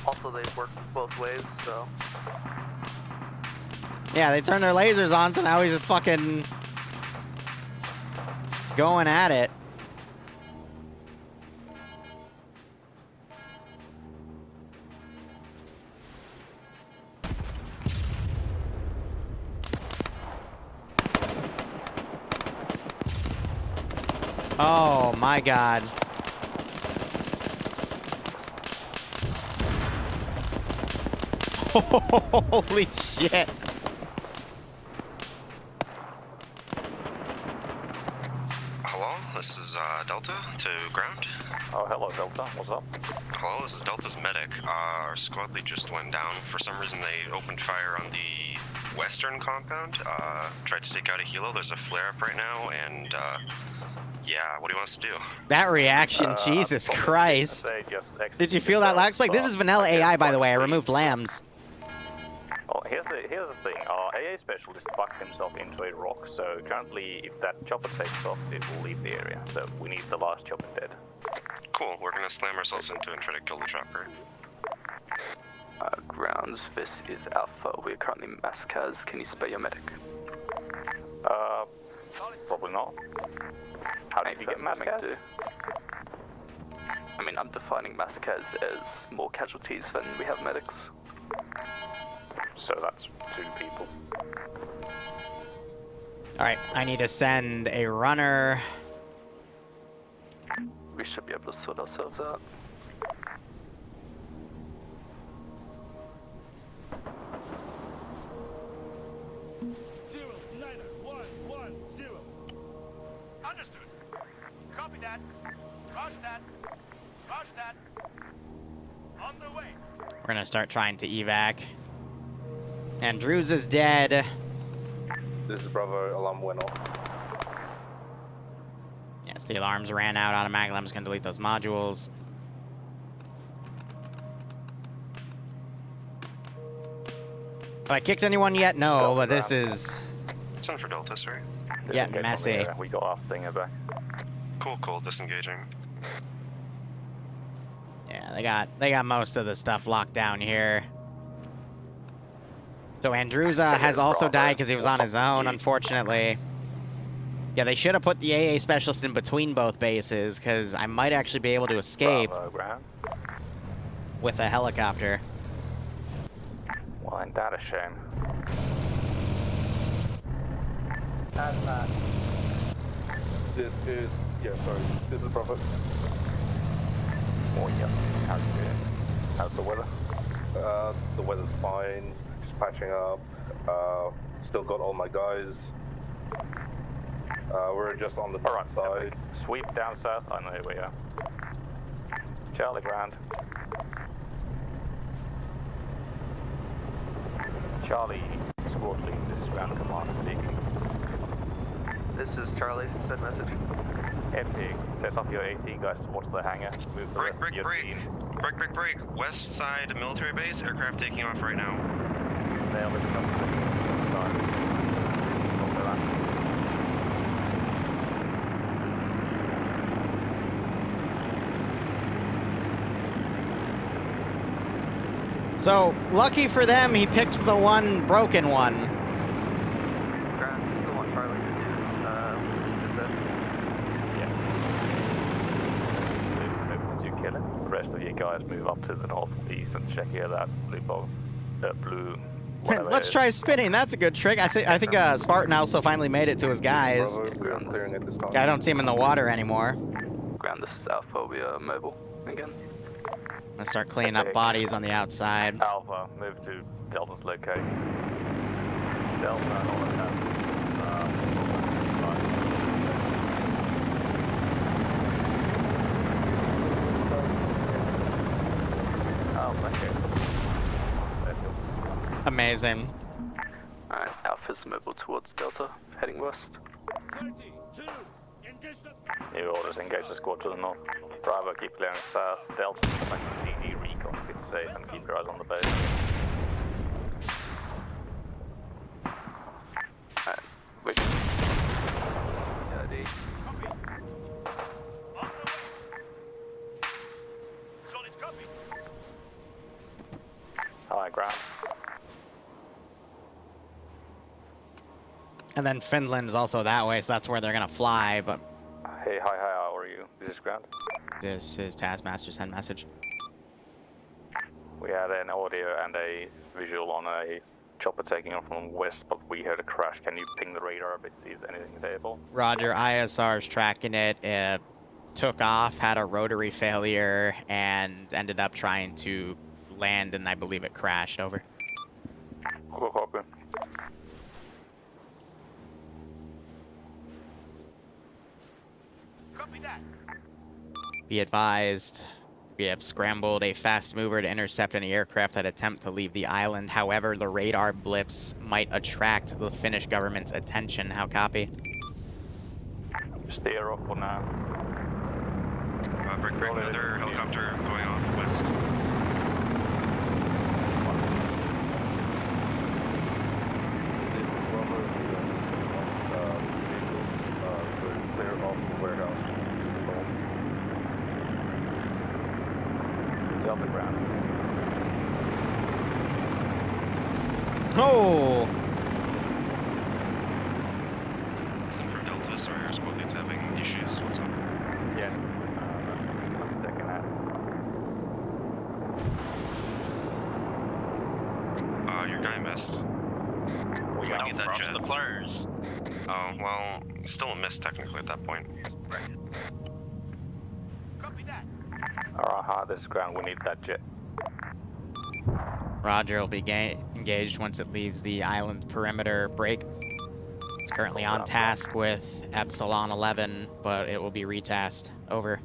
Also, they work both ways, so... Yeah, they turned their lasers on, so now he's just fucking going at it. Oh my god. Holy shit. Hello, this is Delta to ground. Oh, hello Delta, what's up? Hello, this is Delta's medic. Our squad lead just went down. For some reason they opened fire on the western compound. Tried to take out a helo. There's a flare-up right now, and yeah, what do you want us to do? That reaction, Jesus Christ. Did you feel that lag spike? This is vanilla AI, by the way. I removed lambs. Well, here's the thing. Our AA specialist bucked himself into a rock, so currently if that chopper takes off, it will leave the area. So we need the last chopper dead. Cool, we're gonna slam ourselves into it and try to kill the chopper. Grounds, this is Alpha. We're currently in Mascaz. Can you spare your medic? Probably not. How did you get Mascaz? I mean, I'm defining Mascaz as more casualties than we have medics. So that's 2 people. Alright, I need to send a runner. We should be able to sort ourselves out. We're gonna start trying to evac. And Drew's is dead. This is Bravo. Alarm went off. Yes, the alarms ran out automatically. I'm just gonna delete those modules. Have I kicked anyone yet? No, but this is... It's on for Delta, sorry. Yeah, messy. We got our stinger back. Cool, disengaging. Yeah, they got most of the stuff locked down here. So Andruza has also died because he was on his own, unfortunately. Yeah, they should have put the AA specialist in between both bases, because I might actually be able to escape with a helicopter. Well, ain't that a shame? That's not. This is Bravo. Oh yeah. How's it doing? How's the weather? The weather's fine. Just patching up. Still got all my guys. We're just on the north side. Sweep down south. I know where we are. Charlie ground. Charlie, squad lead. This is ground command speaking. This is Charlie. Send message. Empty. Set up your 18 guys towards the hangar. Move the rest of your team. Break. West side military base, aircraft taking off right now. Nail it. So, lucky for them, he picked the one broken one. Grant, you still want Charlie to do this? Yeah. Move, you kill it. The rest of you guys move up to the northeast and check here that blue. Let's try spinning. That's a good trick. I think Spartan also finally made it to his guys. I don't see him in the water anymore. Ground, this is Alpha. We are mobile again. I'm gonna start cleaning up bodies on the outside. Alpha, move to Delta's location. Delta and all of that. Amazing. Alright, Alpha's mobile towards Delta, heading west. New orders, engage the squad to the north. Bravo, keep clearing south. Delta, like CD recon, keep safe and keep your eyes on the base. Alright, wait. High ground. And then Finland's also that way, so that's where they're gonna fly, but... Hey, hi, how are you? This is ground. This is Taskmaster, send message. We had an audio and a visual on a chopper taking off from west, but we heard a crash. Can you ping the radar a bit, see if anything's able? Roger, ISR's tracking it. It took off, had a rotary failure, and ended up trying to land, and I believe it crashed. Over. Cool, copy. Be advised, we have scrambled a fast mover to intercept any aircraft that attempt to leave the island. However, the radar blips might attract the Finnish government's attention. How copy? Steer off for now. Break, another helicopter going off west. On the ground. Oh! Listen for Delta, sorry, our squad lead's having issues. What's up? Yeah. Second half. Your guy missed. We got need that jet. The flares. Oh, well, it's still a miss technically at that point. Right. Alright, this is ground. We need that jet. Roger will be engaged once it leaves the island perimeter break. It's currently on task with Epsilon 11, but it will be retasked. Over.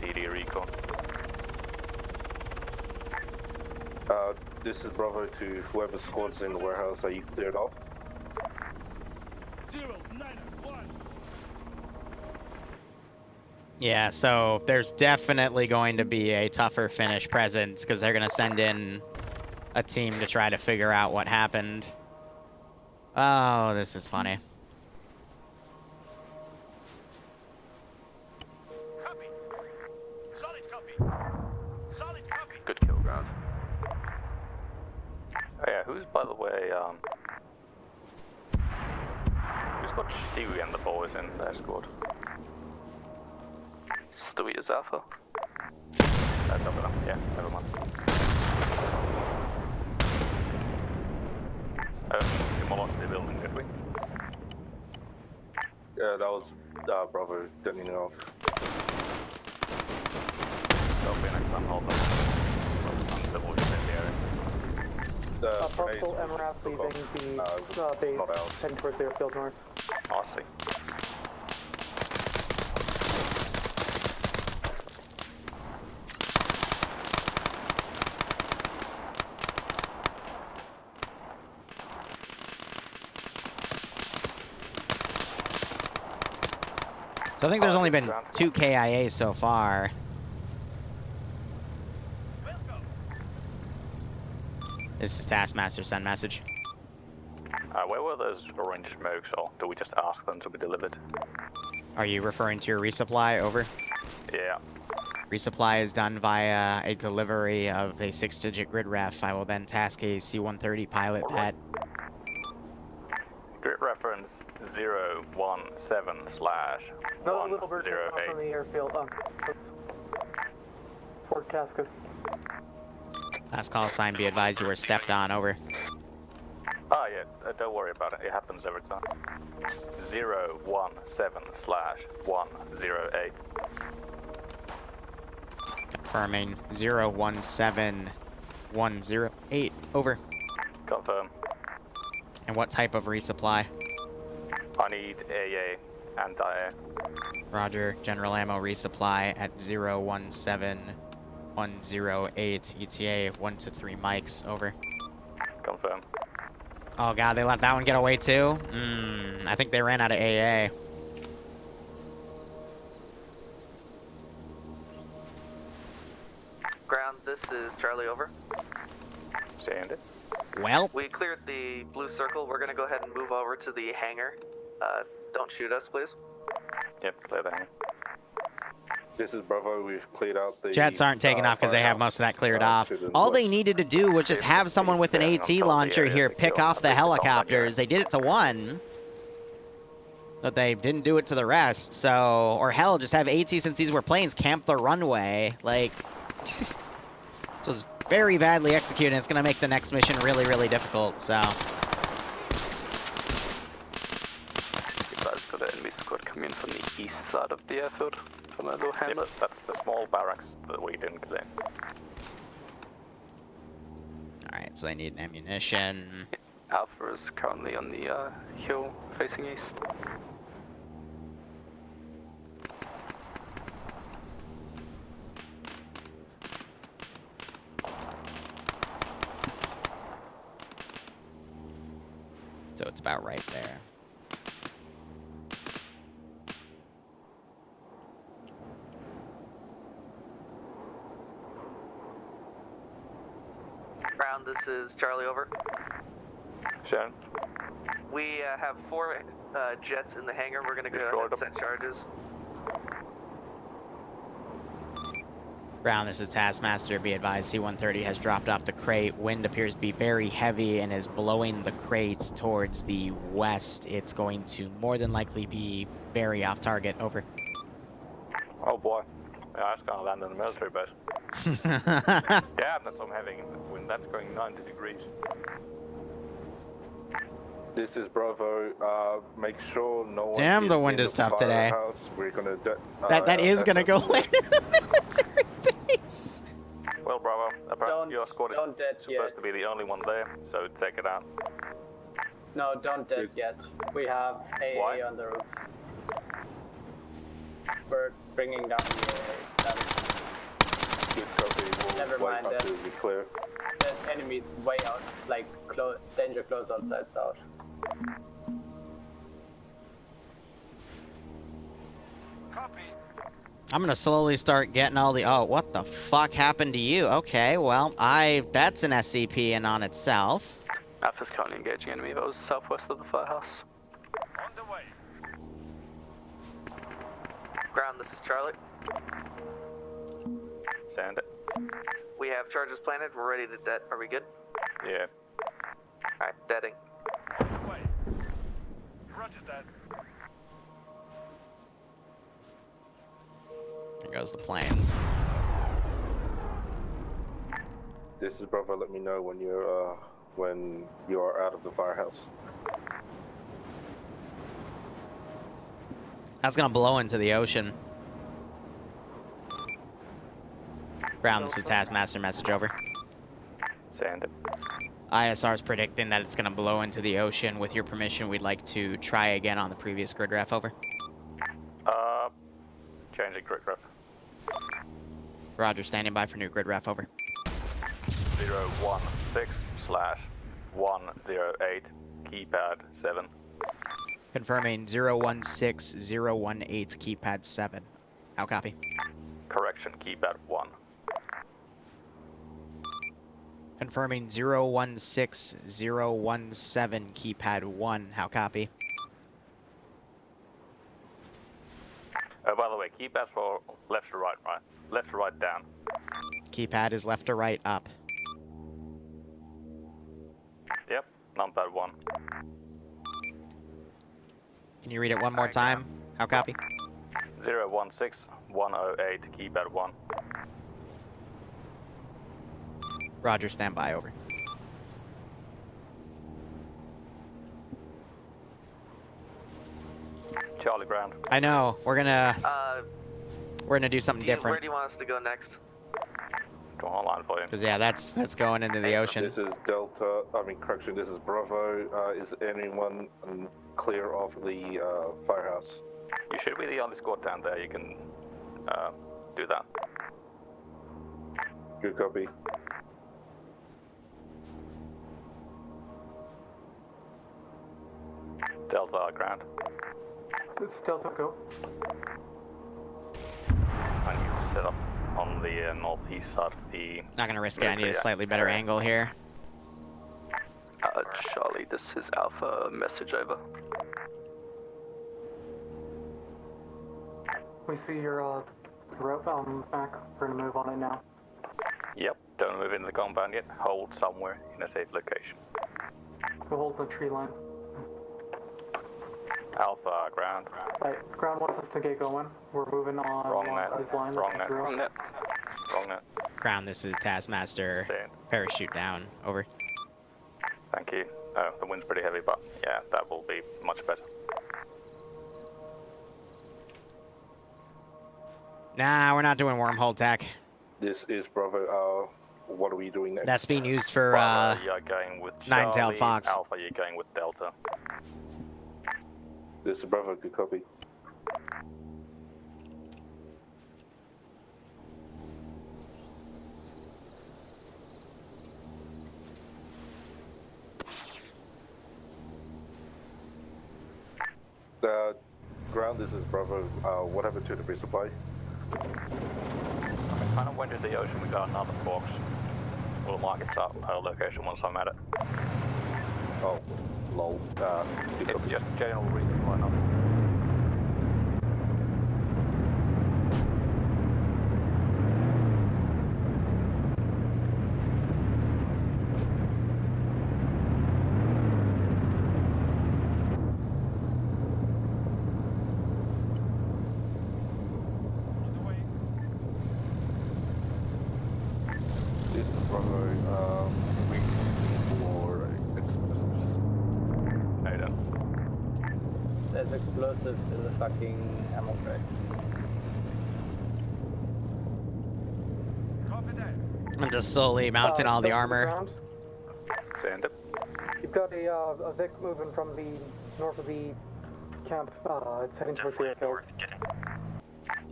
CD recon. This is Bravo to whoever squad's in the warehouse. Are you cleared off? 091. Yeah, so there's definitely going to be a tougher finish present because they're going to send in a team to try to figure out what happened. Oh, this is funny. Copy. Solid copy. Solid copy. Good kill, Ground. Oh yeah, who's, by the way, who's got Stewie and the boys in their squad? Stewie is Alpha. Yeah, never mind. We demolished the building, did we? Yeah, that was Bravo turning off. Copy, next time, hold on. Double in the area. Partial MRAF leaving the base, heading towards the airfield north. I see. So I think there's only been 2 KIAs so far. This is Taskmaster, send message. Where were those orange smokes, or do we just ask them to be delivered? Are you referring to your resupply? Over. Yeah. Resupply is done via a delivery of a 6-digit grid ref. I will then task a C-130 pilot that... Grid reference 017/108. No, little bird from the airfield. Fort Cascus. Last call sign, be advised you were stepped on, over. Ah, yeah, don't worry about it. It happens every time. 017/108. Confirming 017108, over. Confirm. And what type of resupply? I need AA, anti-air. Roger, general ammo resupply at 017108, ETA 1 to 3 mics, over. Confirm. Oh god, they let that one get away too? I think they ran out of AA. Ground, this is Charlie, over. Saying it. Well, we cleared the blue circle. We're gonna go ahead and move over to the hangar. Don't shoot us, please. Yep, clear the hangar. This is Bravo. We've cleared out the... Jets aren't taking off because they have most of that cleared off. All they needed to do was just have someone with an AT launcher here pick off the helicopters. They did it to one, but they didn't do it to the rest. So, or hell, just have AT, since these were planes, camp the runway. Like, this was very badly executed. It's going to make the next mission really, really difficult, so... Got an enemy squad coming in from the east side of the airfield. From a little hamlet. Yep, that's the small barracks that we didn't get in. Alright, so they need ammunition. Alpha is currently on the hill facing east. So it's about right there. Ground, this is Charlie, over. Sharon. We have 4 jets in the hangar. We're gonna go ahead and set charges. Brown, this is Taskmaster. Be advised, C-130 has dropped off the crate. Wind appears to be very heavy and is blowing the crates towards the west. It's going to more than likely be very off target, over. Oh boy. Yeah, that's gonna land in the military base. Yeah, that's what I'm having when that's going 90 degrees. This is Bravo. Make sure no one... Damn, the wind is tough today. House. We're gonna that is gonna go land in the military base. Well, Bravo, apparently your squad is supposed to be the only one there, so take it out. No, don't dead yet. We have AA on the roof. We're bringing down the AA. Good copy. We'll Never wait mind until that. we clear. There's enemies way out, like danger close outside south. I'm gonna slowly start getting all the. Oh, what the fuck happened to you? Okay, well, that's an SCP in on itself. Alpha's currently engaging enemy that was southwest of the firehouse. Ground, this is Charlie. Send it. We have charges planted. We're ready to dead. Are we good? Yeah. Alright, deading. Roger that. There goes the planes. This is Bravo. Let me know when you're out of the firehouse. That's gonna blow into the ocean. Ground, this is Taskmaster, message over. Send it. ISR is predicting that it's gonna blow into the ocean. With your permission, we'd like to try again on the previous grid ref, over. Changing grid ref. Roger, standing by for new grid ref, over. 016/108, keypad 7. Confirming 016018, keypad 7. How copy? Correction, keypad 1. Confirming 016017, keypad 1. How copy? Oh, by the way, keypads for left to right, right? Left to right down. Keypad is left to right up. Yep, numpad 1. Can you read it one more time? How copy? 016/108, keypad 1. Roger, stand by, over. Charlie ground. I know. We're gonna do something Where different. do you want us to go next? Go online for you. Cause yeah, that's going into the ocean. This is Delta. Correction. This is Bravo. Is anyone clear of the firehouse? You should be the only squad down there. You can do that. Good copy. Delta ground. This is Delta, go. I need to set up on the northeast side of the... Not gonna risk it. I need a slightly better angle here. Charlie, this is Alpha, message over. We see your rope back. We're gonna move on it now. Yep, don't move into the compound yet. Hold somewhere in a safe location. We'll hold the tree line. Alpha ground. Right, ground wants us to get going. We're moving on Wrong along net. this line. Wrong net. Through. Wrong net. Wrong net. Ground, this is Taskmaster. Parachute down, over. Thank you. Oh, the wind's pretty heavy, but yeah, that will be much better. Nah, we're not doing wormhole tech. This is Bravo. What are we doing next? That's being used for Bravo, you're going with Charlie. Nine-tailed fox. Alpha, you're going with Delta. This is Bravo. Good copy. Ground, this is Bravo. What happened to the resupply? I kind of went into the ocean. We got another box. We'll mark it up our location once I'm at it. Oh, lol. It's just general reason why not. This is Bravo. Waiting for explosives. Hey, then. There's explosives in the fucking ammo crate. I'm just slowly mounting all the Delta armor. ground. Send it. You've got a Vic moving from the north of the camp. It's heading towards the airfield.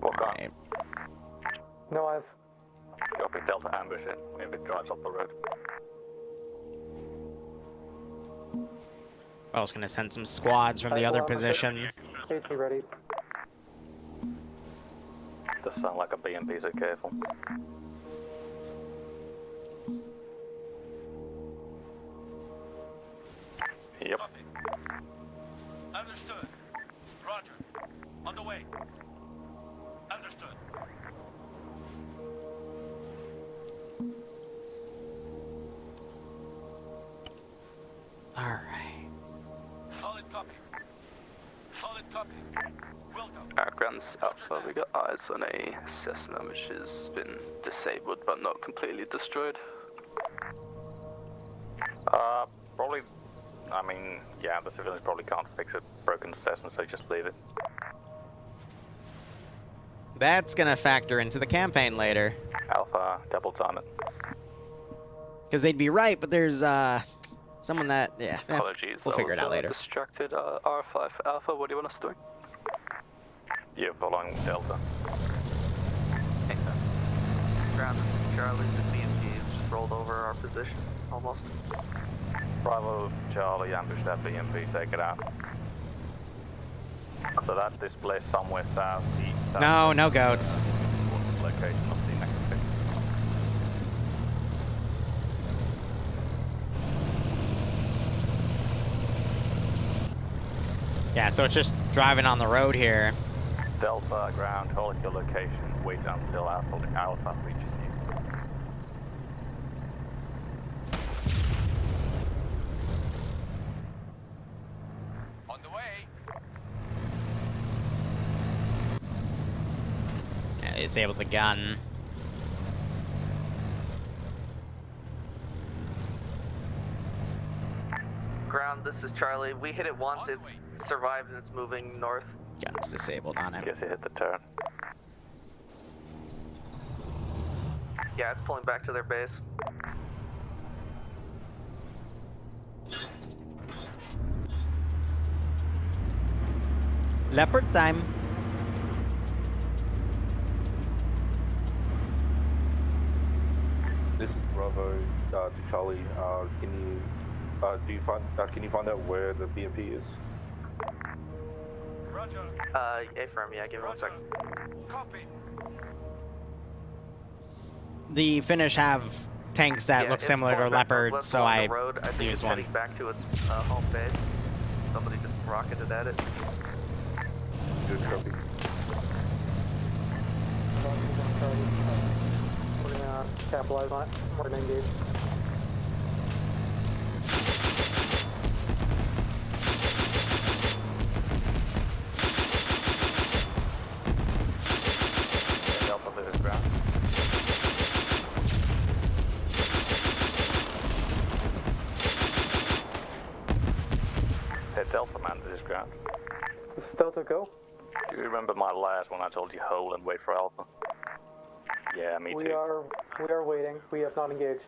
What gun? No eyes. Copy. Delta ambush it if it drives off the road. I was gonna send some squads from the other position. AT ready. Does sound like a BMP, so careful. Yep. Understood. Roger. On the way. Understood. All right. Solid copy. Solid copy. Welcome. Grounds Alpha, we got eyes on a Cessna which has been disabled but not completely destroyed. Probably, I mean, yeah, the civilians probably can't fix it. Broken Cessna, so just leave it. That's gonna factor into the campaign later. Alpha, double time it. Because they'd be right, but there's someone that, yeah. Apologies, We'll figure it out later. Distracted R5 Alpha, what do you want us doing? Yeah, following Delta. Ground, Charlie, the BMP just rolled over our position, almost. Bravo, Charlie, ambush that BMP, take it out. So that's displaced somewhere south, east, south. No, no goats. What's the location of the next fix? Yeah, so it's just driving on the road here. Delta, ground, hold your location, wait until Alpha reaches you. On the way. Yeah, disabled the gun. Ground, this is Charlie. We hit it once, it's survived and it's moving north. Gun's disabled on him. Guess you hit the turn. Yeah, it's pulling back to their base. Leopard time. This is Bravo to Charlie. Can you find out where the BMP is? Roger. Affirm, yeah, give me 1 second. Copy. The Finnish have tanks that look it's similar to pulling back Leopard, northwest so along I the road. I think used it's one. heading back to its home base. Somebody just rocketed at it. Good copy. We're gonna capitalize on it. We're gonna engage. Delta, this is ground. Hey, Delta man, this is ground. This is Delta, go. Do you remember my last when I told you hold and wait for Alpha? Yeah, me We too. are waiting. We have not engaged.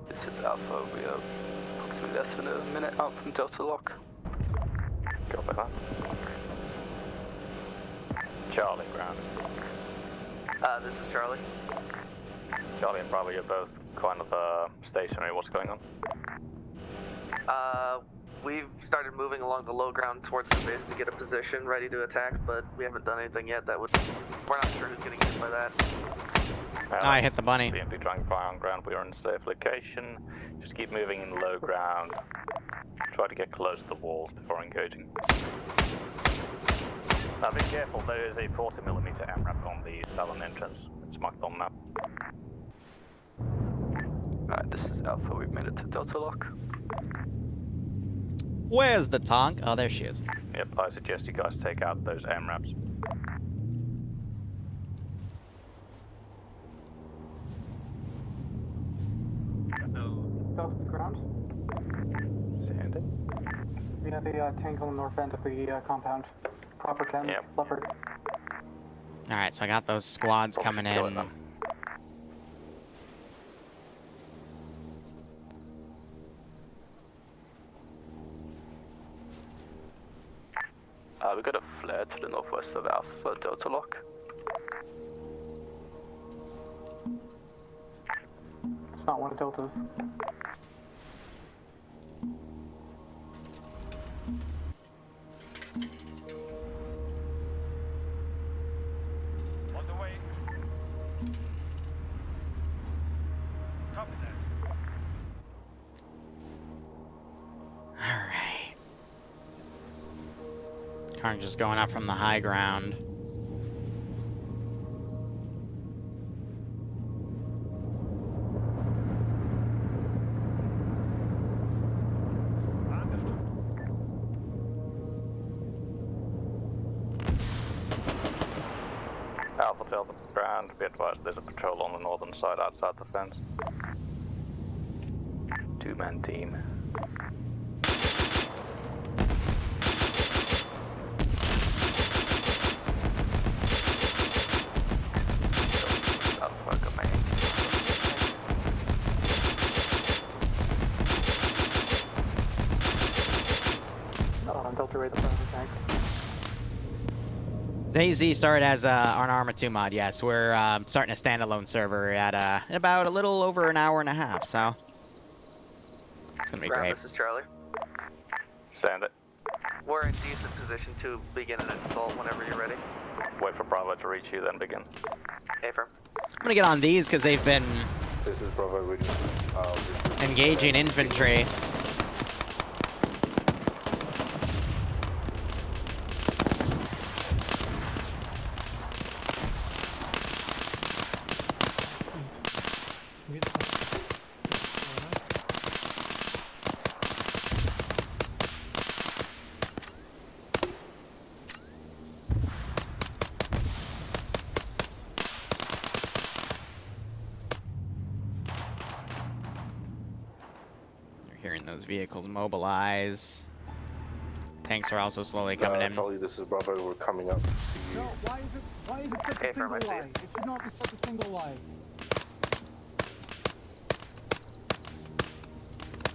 This is Alpha, we are approximately less than a minute out from Delta Lock. Copy that. Charlie, ground. This is Charlie. Charlie and Bravo, you're both kind of stationary. What's going on? We've started moving along the low ground towards the base to get a position ready to attack, but we haven't done anything yet. We're not sure who's getting hit by that. I hit the bunny. BMP trying to fire on ground. We are in a safe location. Just keep moving in low ground. Try to get close to the walls before engaging. Now be careful, there is a 40mm MRAP on the southern entrance. It's marked on map. Alright, this is Alpha, we've made it to Delta Lock. Where's the tank? Oh, there she is. Yep, I suggest you guys take out those MRAPs. Delta to ground. Sandy. We have a tank on the north end of the compound. Proper 10, Yep. Leopard. Alright, so I got those squads coming in. We got a flare to the northwest of Alpha Delta Lock. It's not one of Delta's. On the way. Copy that. Alright. Car just going up from the high ground. Alpha Delta ground, be advised there's a patrol on the northern side outside the fence. 2-man team. Delta raid the front of the tank. DayZ started as an Arma 2 mod, yes. We're starting a standalone server at in about a little over an hour and a half, so it's gonna be Ground, great. this is Charlie. Send it. We're in decent position to begin an assault whenever you're ready. Wait for Bravo to reach you, then begin. Affirm. I'm gonna get on these because they've been This is Bravo reading. engaging infantry. Hearing those vehicles mobilize. Tanks are also slowly coming in. Charlie, this is Bravo. We're coming up to you. No, why is it such a single line? It should not be such a single line.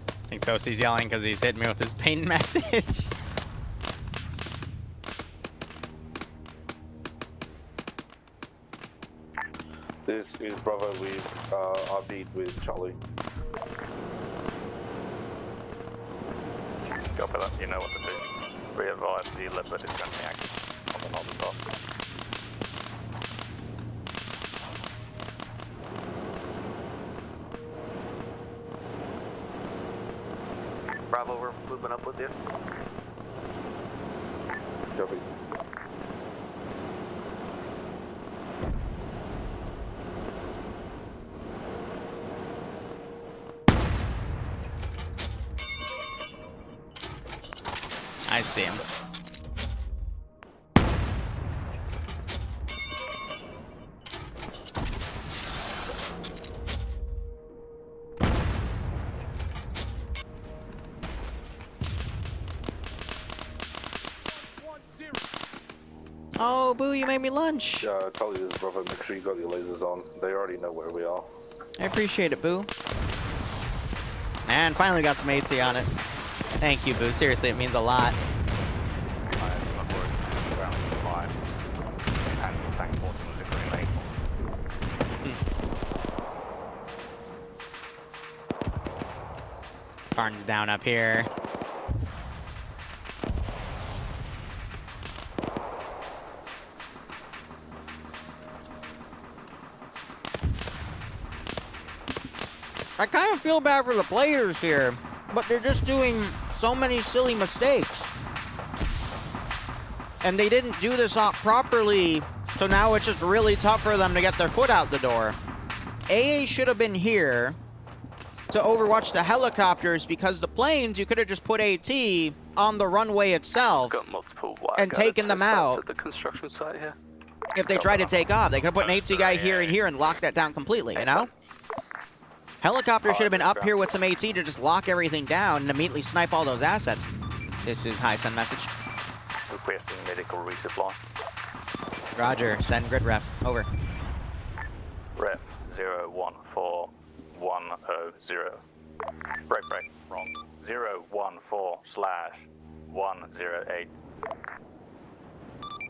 I think Tosi's yelling because he's hitting me with his pain message. This is Bravo with RB'd with Charlie. Copy that, you know what to do. Re-advise the Leopard is going to be active on the northern top. Bravo, we're moving up with you. Copy. I see him. Oh, Boo, you made me lunch. Yeah, Charlie, this is Bravo. Make sure you got your lasers on. They already know where we are. I appreciate it, Boo. And finally got some AT on it. Thank you, Boo. Seriously, it means a lot. Barnes down up here. I kind of feel bad for the players here, but they're just doing so many silly mistakes. And they didn't do this up properly, so now it's just really tough for them to get their foot out the door. AA should have been here to overwatch the helicopters, because the planes, you could have just put AT on the runway itself Got multiple and taken them out. at the construction site here. If they tried to take off, they could have put an AT guy here and here and locked that down completely, you know? Helicopter should have been up here with some AT to just lock everything down and immediately snipe all those assets. This is High Sun message. Requesting medical resupply. Roger, send grid ref. Over. Ref 014-100. Break, wrong. 014/108.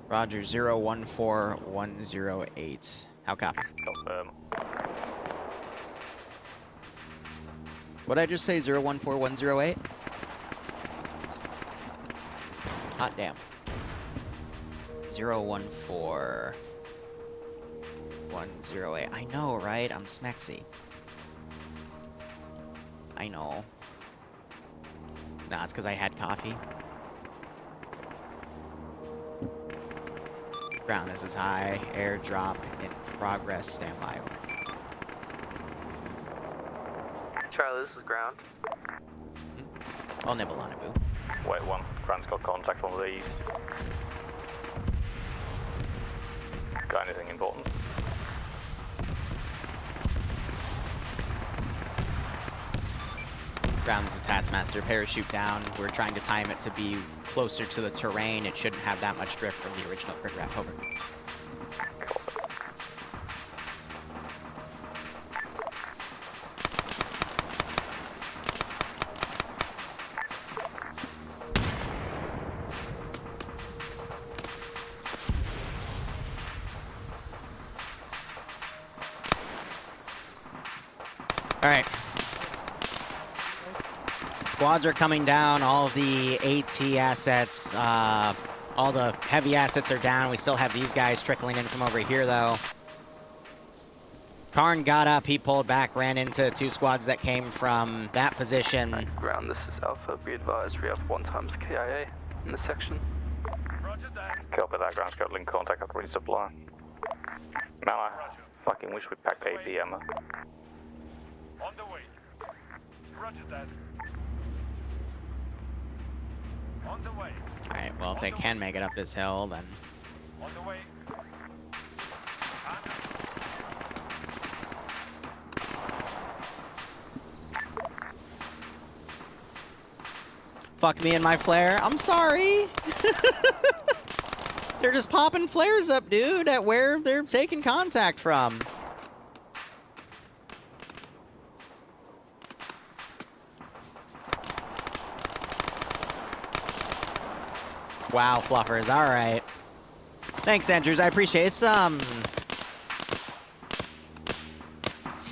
Roger, 014108. How copy? Confirm. What did I just say, 014108? Hot damn. 014108. I know, right? I'm smexy. I know. Nah, it's because I had coffee. Ground, this is high. Airdrop in progress. Stand by. Charlie, this is ground. I'll nibble on it, boo. Wait, one. Ground's got contact on the east. Got anything important? Ground is a taskmaster. Parachute down. We're trying to time it to be closer to the terrain. It shouldn't have that much drift from the original paragraph. Over. All right. Squads are coming down. All of the AT assets, all the heavy assets are down. We still have these guys trickling in from over here, though. Karn got up. He pulled back, ran into two squads that came from that position. Ground, this is Alpha. Be advised, we have 1x KIA in this section. Copy that. Ground scout link contact at resupply. Man, I fucking wish we packed ABM. On the way. Roger that. On the way. Alright, well, if they can make it up this hill, then... On the way. Fuck me and my flare. I'm sorry. They're just popping flares up, dude, at where they're taking contact from. Wow, fluffers. All right. Thanks, Andrews. I appreciate it.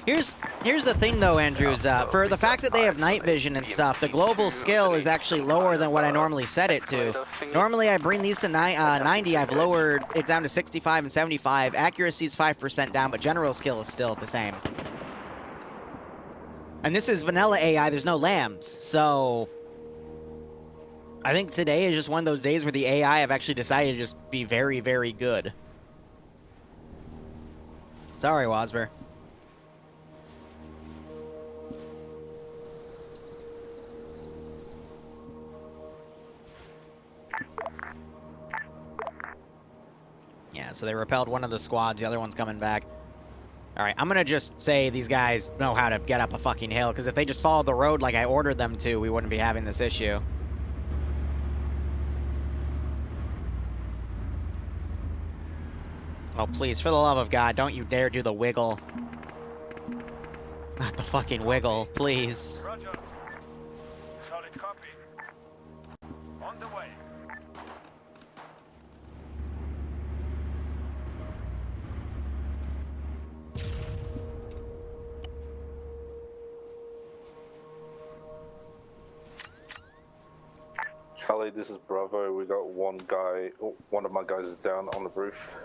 Here's the thing, though, Andrews. For the fact that they have night vision and stuff, the global skill is actually lower than what I normally set it to. Normally, I bring these to 90. I've lowered it down to 65 and 75. Accuracy is 5% down, but general skill is still the same. And this is vanilla AI. There's no lambs, so... I think today is just one of those days where the AI have actually decided to just be very, very good. Sorry, Wasber. Yeah, so they repelled one of the squads. The other one's coming back. All right, I'm going to just say these guys know how to get up a fucking hill, because if they just followed the road like I ordered them to, we wouldn't be having this issue. Oh, please, for the love of God, don't you dare do the wiggle. Not the fucking wiggle, please. Roger. Solid copy. On the way. Charlie, this is Bravo. We got one guy. Oh, one of my guys is down on the roof.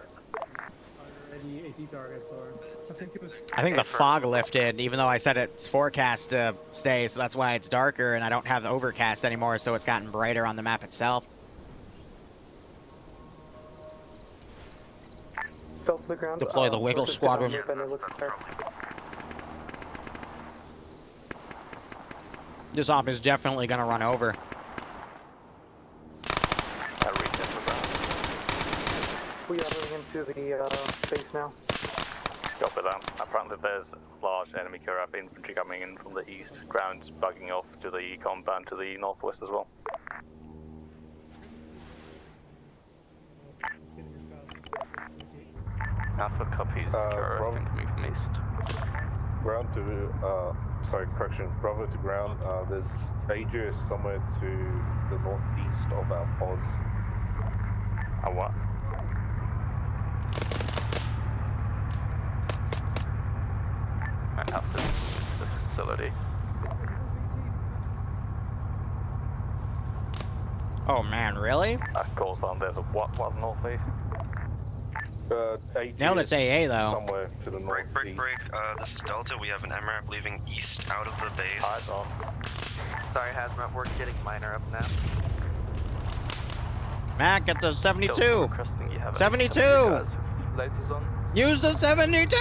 Already 80 targets, or I think it was. I think the fog lifted, even though I said it's forecast to stay, so that's why it's darker, and I don't have the overcast anymore, so it's gotten brighter on the map itself. Fell to the ground. Deploy the wiggle squadron. This op is definitely going to run over. We are moving into the base now. Copy that. Apparently there's large enemy Kirap infantry coming in from the east. Ground's bugging off to the compound to the northwest as well. Alpha copies, Kirap incoming from east. Ground to, sorry, correction, Bravo to ground. There's Aegis somewhere to the northeast of our pause. A what? out the facility. Oh man, really? Of course, there's a what northeast? No, it's AA though. Somewhere to the north. Break. This is Delta. We have an MRAP leaving east out of the base. Eyes on. Sorry, Hazmat, we're getting minor up now. Mac, get the 72. Still requesting you have 72. any guys with lasers on. Use the 72.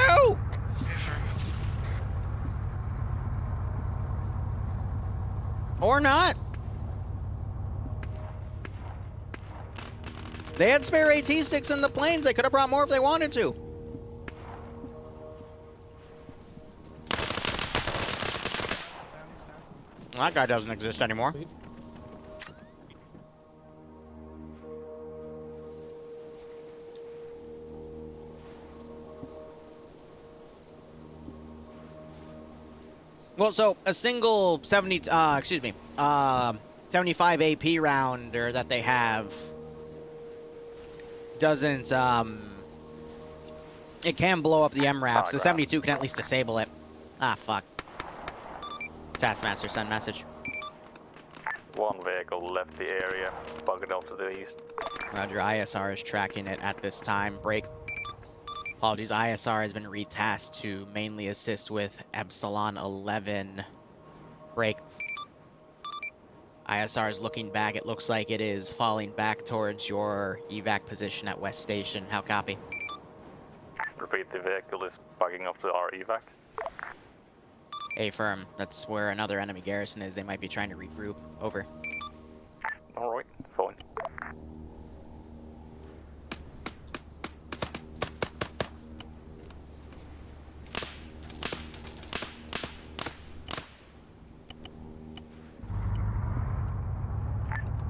Or not. They had spare AT sticks in the planes. They could have brought more if they wanted to. Well, that guy doesn't exist anymore. Well, so a single 75 AP rounder that they have doesn't, it can blow up the MRAPs. The 72 can at least disable it. Ah, fuck. Taskmaster, send message. One vehicle left the area, bugged off to the east. Roger, ISR is tracking it at this time. Break. Apologies, ISR has been retasked to mainly assist with Epsilon 11. Break. ISR is looking back. It looks like it is falling back towards your evac position at West Station. How copy? Repeat, the vehicle is bugging off to our evac. Affirm. That's where another enemy garrison is. They might be trying to regroup. Over. Alright, fine.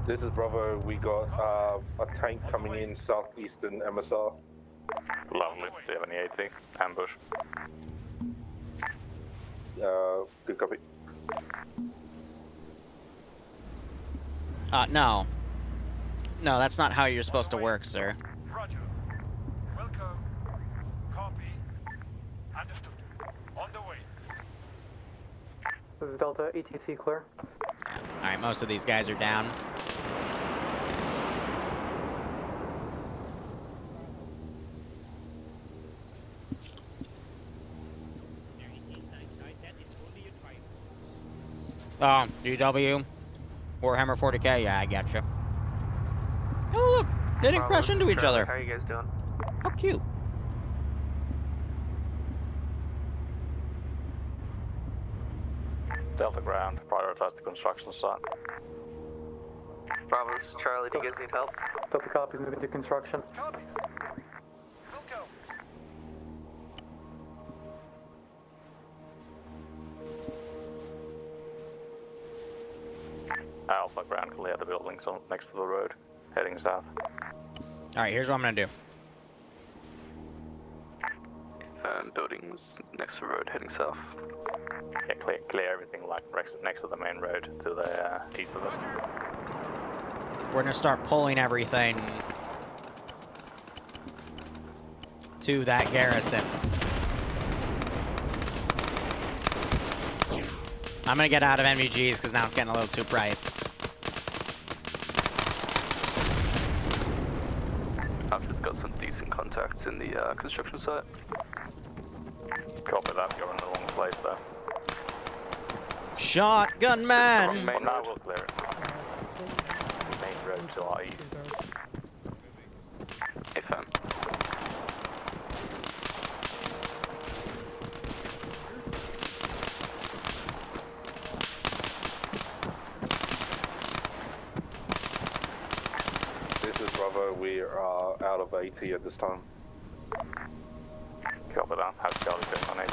This is Bravo. We got a tank coming in southeastern MSR. Lovely. Do you have any AT? Ambush. Good copy. No. No, that's not how you're supposed to work, sir. Roger. Welcome. Copy. Understood. On the way. This is Delta, ETC clear. Alright, most of these guys are down. Oh, DW? Warhammer 40k? Yeah, I getcha. Oh, look! They didn't crash into each other. How are you guys doing? How cute. Delta ground, prioritize the construction site. Bravo, this is Charlie. Do you guys need help? Delta copy, moving to construction. Copy. We'll go. Alpha ground, clear the buildings next to the road, heading south. Alright, here's what I'm gonna do. Buildings next to the road, heading south. Yeah, clear everything like next to the main road to the east of us. We're gonna start pulling everything to that garrison. I'm gonna get out of NVGs because now it's getting a little too bright. I've just got some decent contacts in the construction site. Copy that, you're in the wrong place though. Shotgun man! Main road will clear it. Main road to our east. FM. This is Bravo. We are out of AT at this time. Copy that, how's Charlie doing on 80?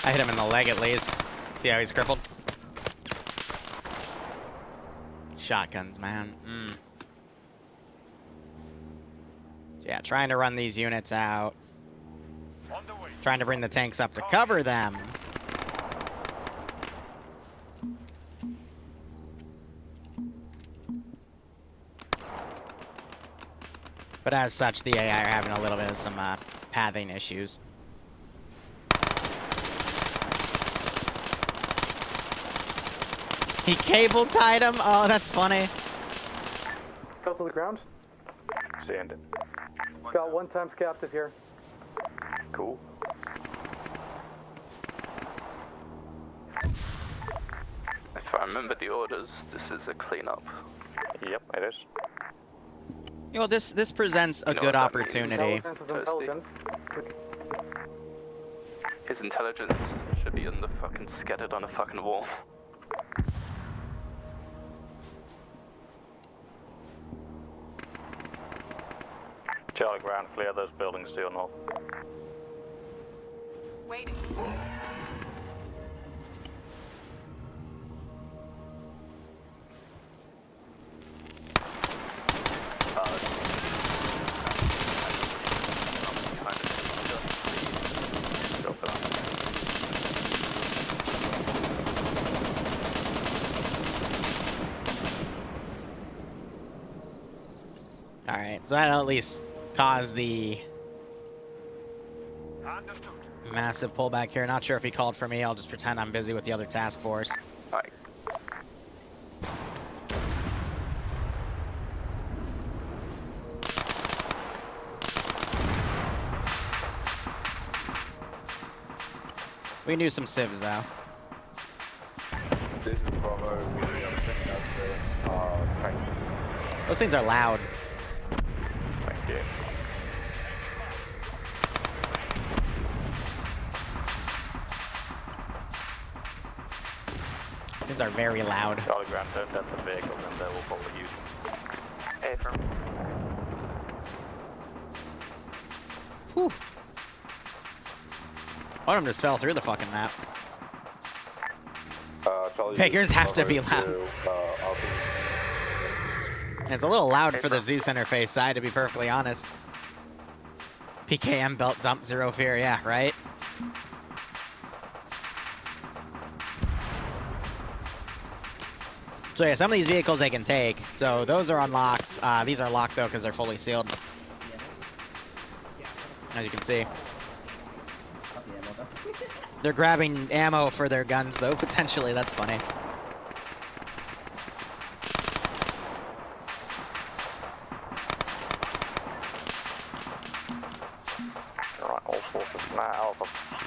I hit him in the leg at least. See how he's crippled? Shotguns, man. Yeah, trying to run these units out. Trying to bring the tanks up to cover them. But as such, the AI are having a little bit of some pathing issues. He cable tied him? Oh, that's funny. Fell to the ground. Send it. Got 1 times captive here. Cool. If I remember the orders, this is a cleanup. Yep, it is. You know, this presents a You know good what that means. opportunity. Intelligence is intelligence. His intelligence should be in the fucking scattered on a fucking wall. Charlie ground, clear those buildings to your north. Waiting. Alright, so that'll at least cause the massive pullback here. Not sure if he called for me. I'll just pretend I'm busy with the other task force. Alright. We can do some civs, though. This is Bravo. We have a thing out there. Tank. Those things are loud. Thank you. Those things are very loud. Charlie ground, don't have the vehicles and they will probably use them. Hey, from. Whew. One of them just fell through the fucking map. Charlie, Figures have to be Bravo loud. Alpha. And it's a little loud for the Zeus interface side, to be perfectly honest. PKM belt dump, zero fear, yeah, right? So yeah, some of these vehicles they can take. So those are unlocked. These are locked though because they're fully sealed. As you can see. They're grabbing ammo for their guns though, potentially. That's funny. Alright, all forces now.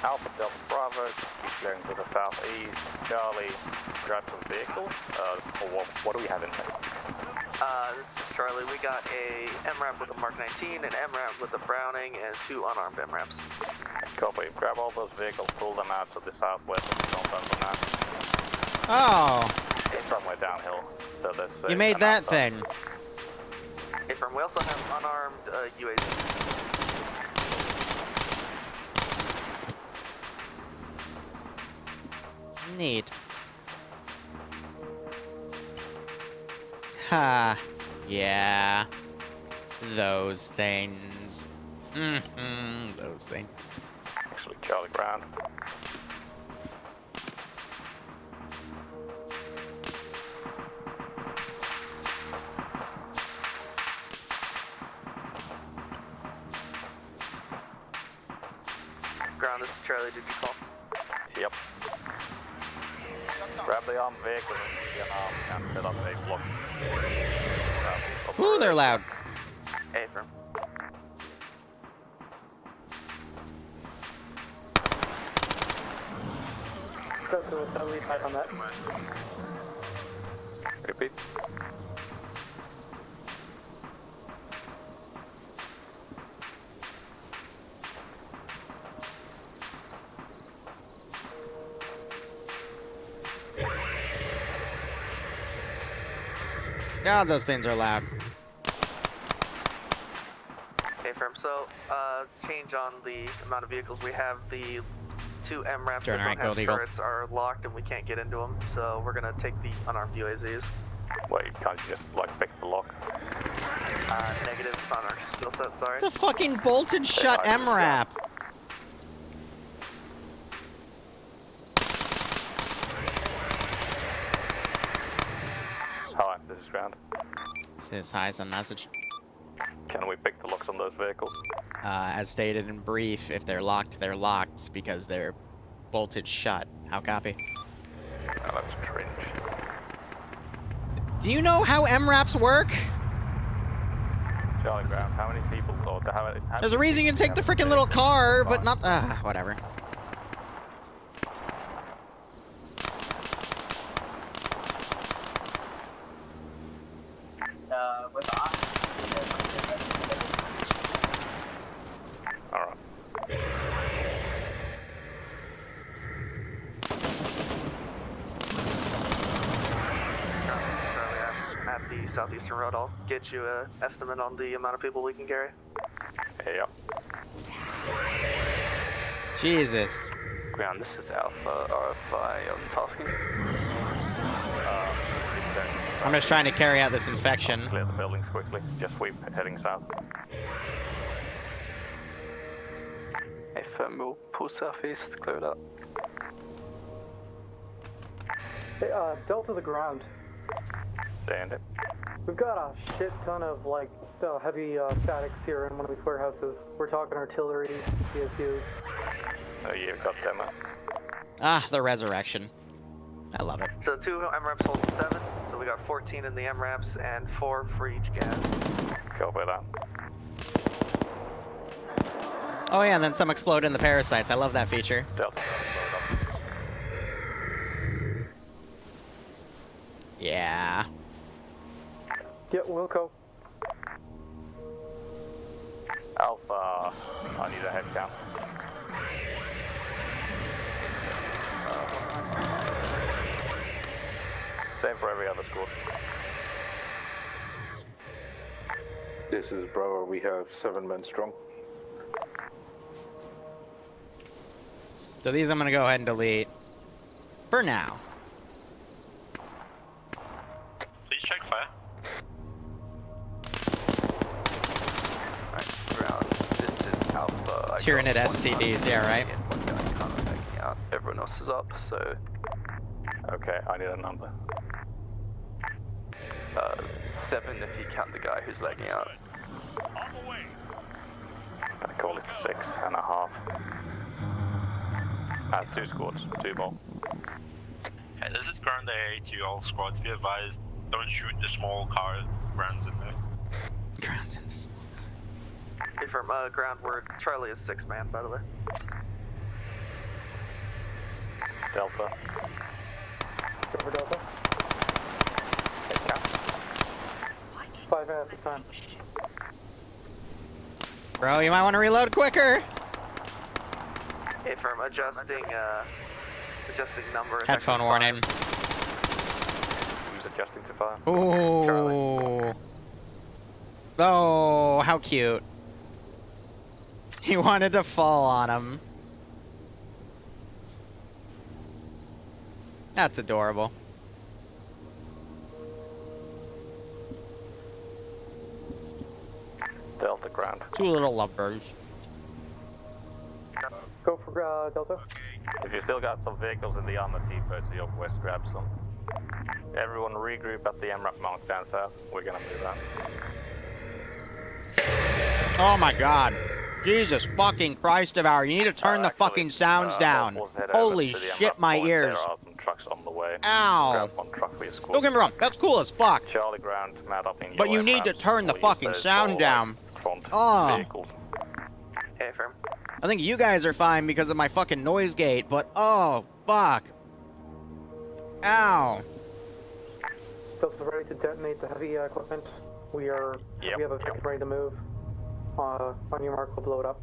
Alpha Delta Bravo, keep clearing to the southeast. Charlie, grab some vehicles. Or what do we have in there? This is Charlie. We got a MRAP with a Mark 19, an MRAP with a Browning, and 2 unarmed MRAPs. Copy. Grab all those vehicles, pull them out to the southwest of the compound for now. Oh, It's somewhere downhill. So there's you made that thing. Hey, from. We also have unarmed UAZ. Neat. Ha. Yeah. Those things. Those things. Actually, Charlie ground. Ground, this is Charlie. Did you call? Yep. Grab the armed vehicle and set up a block. Ooh, they're loud. Hey, from. Go through with that lead pipe on that. Repeat. God, those things are loud. Hey, firm. So, change on the amount of vehicles we have. The 2 MRAPs Turn that right, don't have Gold Eagle. turrets are locked and we can't get into them. So we're gonna take the unarmed UAZs. Wait, can't you just like pick the lock? Negative. It's on our skill set. Sorry. It's a fucking bolted shut MRAP. Hi, this is ground. This is High's on message. Can we pick the locks on those vehicles? As stated in brief, if they're locked, they're locked because they're bolted shut. How copy? Oh, that's cringe. Do you know how MRAPs work? Charlie Brown, how many people, or how There's a reason you can take the freaking little car, but not, whatever. With the Alright. At the southeastern road, I'll get you an estimate on the amount of people we can carry. Yep. Jesus. Ground, this is Alpha RFI on tasking. I'm just trying to carry out this infection. Clear the buildings quickly. Just sweep heading south. Hey, firm, we'll pull southeast, clear it up. Hey, Delta the ground. Stand it. We've got a shit ton of, like, heavy statics here in one of these warehouses. We're talking artillery, PSUs. Oh, you've got them up. Ah, the resurrection. I love it. So 2 MRAPs hold 7, so we got 14 in the MRAPs and 4 for each gas. Copy that. Oh yeah, and then some explode in the parasites. I love that feature. Delta. Yeah. Yeah, Wilco. Alpha, I need a head count. Same for every other squad. This is Bravo. We have 7 men strong. So these I'm gonna go ahead and delete. For now. Please check fire. Alright, ground, this is Alpha. Tyranid STDs, yeah, right? One guy kind of backing out. Everyone else is up, so... Okay, I need a number. 7 if you count the guy who's lagging out. I call it 6.5. 2 squads, 2 more. Hey, this is ground AA to all squads. Be advised, don't shoot the small car grounds in there. Grounds in this. Confirm, ground word. Charlie is 6 man, by the way. Delta. Over Delta. 5 at the time. Bro, you might want to reload quicker. Hey, firm, adjusting number. Headphone warning. Who's adjusting to fire? Ooh. Oh, how cute. He wanted to fall on him. That's adorable. Delta ground. 2 little lovebirds. Go for Delta. If you still got some vehicles in the Arma depot to your west, grab some. Everyone regroup at the MRAP mount down south. We're gonna move out. Oh my god. Jesus fucking Christ of our, you need to turn the fucking sounds down. Holy shit, my ears. There are some trucks on the way. Ow. Grab one truck for your squad. Don't get me wrong, that's cool as fuck. Charlie ground, mad up in But you need to turn the fucking sound down. Oh. Hey, firm. I think you guys are fine because of my fucking noise gate, but oh, fuck. Ow. Delta's ready to detonate the heavy equipment. We have a vehicle ready to move. On your mark, we'll blow it up.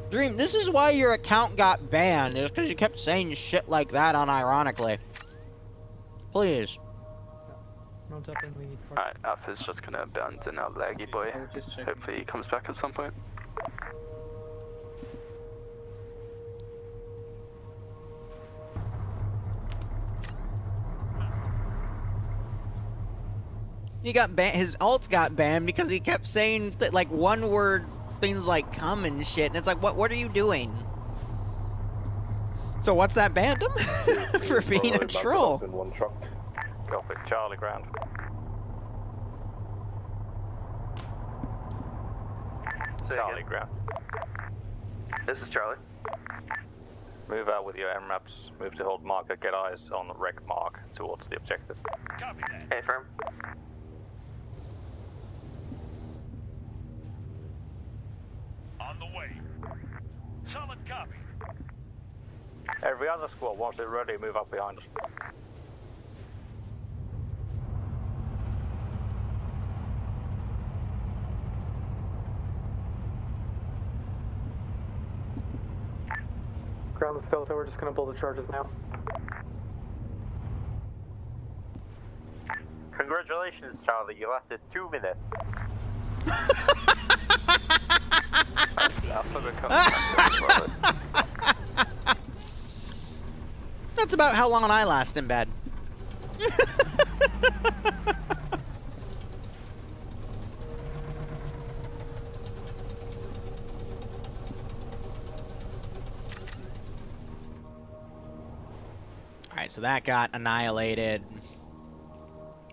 Dream, this is why your account got banned. It's because you kept saying shit like that unironically. Please. Alright, Alpha's just gonna abandon our laggy boy. Hopefully he comes back at some point. He got banned. His alts got banned because he kept saying like one word things like "come" and shit, and it's like, what are you doing? So what's that banned him? For being a troll. Copy. Charlie ground. Charlie ground. This is Charlie. Move out with your MRAPs. Move to hold marker. Get eyes on wreck mark towards the objective. Copy that. Affirm. On the way. Solid copy. Every other squad, once they're ready, move up behind us. Ground the skeleton, we're just gonna pull the charges now. Congratulations, Charlie. You lasted 2 minutes. That's about how long I last in bed. Alright, so that got annihilated.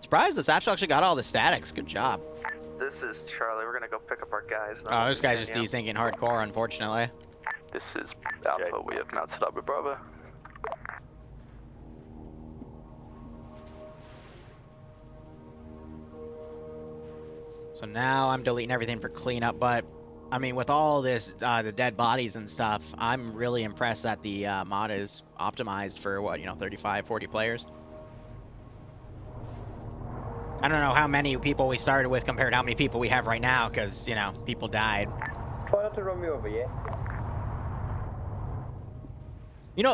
Surprised the satchel actually got all the statics. Good job. This is Charlie. We're gonna go pick up our guys. Oh, this guy's just desyncing hardcore, unfortunately. This is Alpha. We have mounted up with Bravo. So now I'm deleting everything for cleanup, but I mean, with all this, the dead bodies and stuff, I'm really impressed that the mod is optimized for, what, 35, 40 players. I don't know how many people we started with compared to how many people we have right now, because, people died. Try not to run me over, yeah?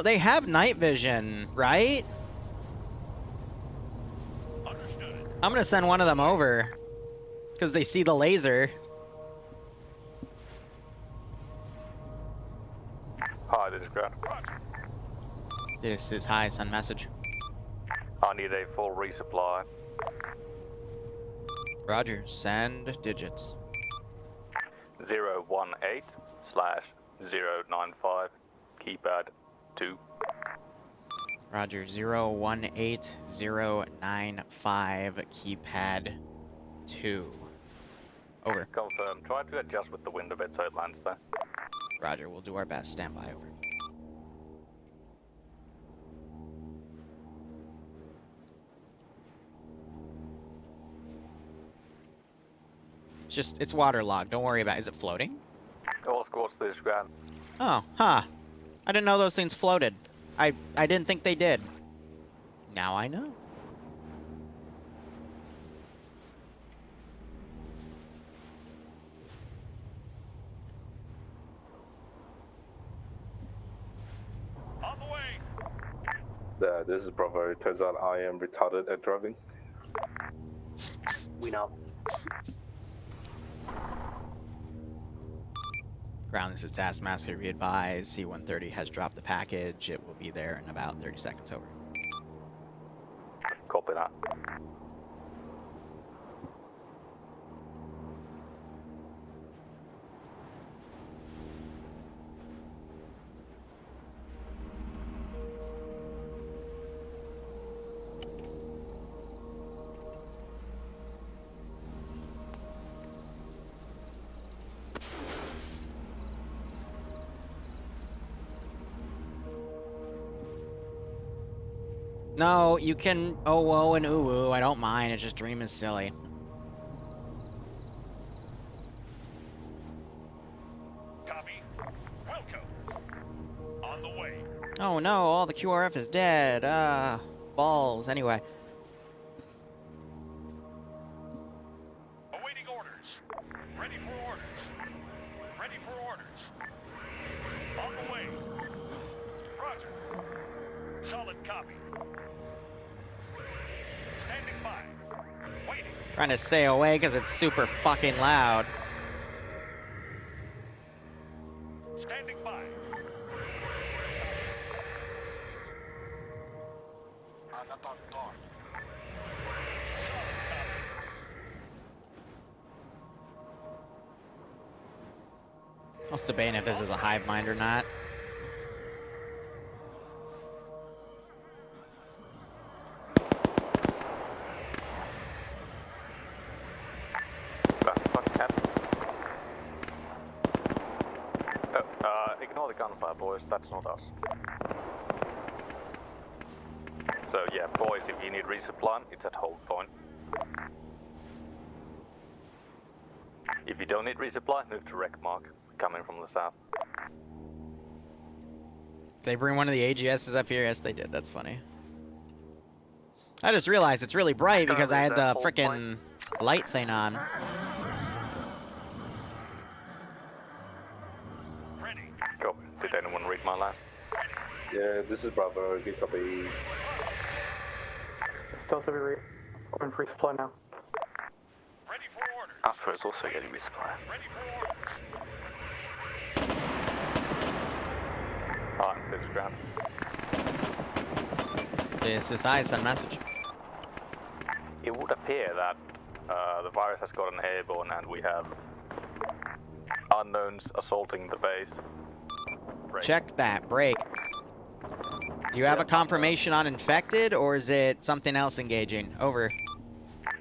They have night vision, right? Understood. I'm going to send one of them over, because they see the laser. Hi, this is ground. This is hi, send message. I need a full resupply. Roger, send digits. 018/095, keypad 2. Roger, 018095, keypad 2. Over. Confirm. Try to adjust with the wind a bit so it lands there. Roger, we'll do our best. Stand by, over. It's waterlogged. Don't worry about it. Is it floating? All squads to this ground. Oh, huh. I didn't know those things floated. I didn't think they did. Now I know. On the way. This is Bravo. Turns out I am retarded at driving. We know. Ground, this is Taskmaster. Be advised, C-130 has dropped the package. It will be there in about 30 seconds. Over. Copy that. No, you can oh and ooh. I don't mind. It's just Dream is silly. Copy. Welcome. On the way. Oh no, all the QRF is dead. Balls. Anyway. Awaiting orders. Ready for orders. Ready for orders. On the way. Roger. Solid copy. Standing by. Waiting. Trying to stay away because it's super fucking loud. Standing by. I was debating if this is a hive mind or not. boys, that's not us. So yeah, boys, if you need resupply, it's at hold point. If you don't need resupply, move to rec mark, coming from the south. They bring one of the AGSs up here? Yes, they did. That's funny. I just realized it's really bright because I had the frickin' light thing on. Copy. Did anyone read my last? Yeah, this is Bravo. Good copy. Delta, we read. Going for resupply now. Alpha is also getting resupply. Alright, this is ground. This is I send message. It would appear that the virus has gotten airborne and we have unknowns assaulting the base. Break. Check that. Break. Do you have a confirmation on infected, or is it something else engaging? Over.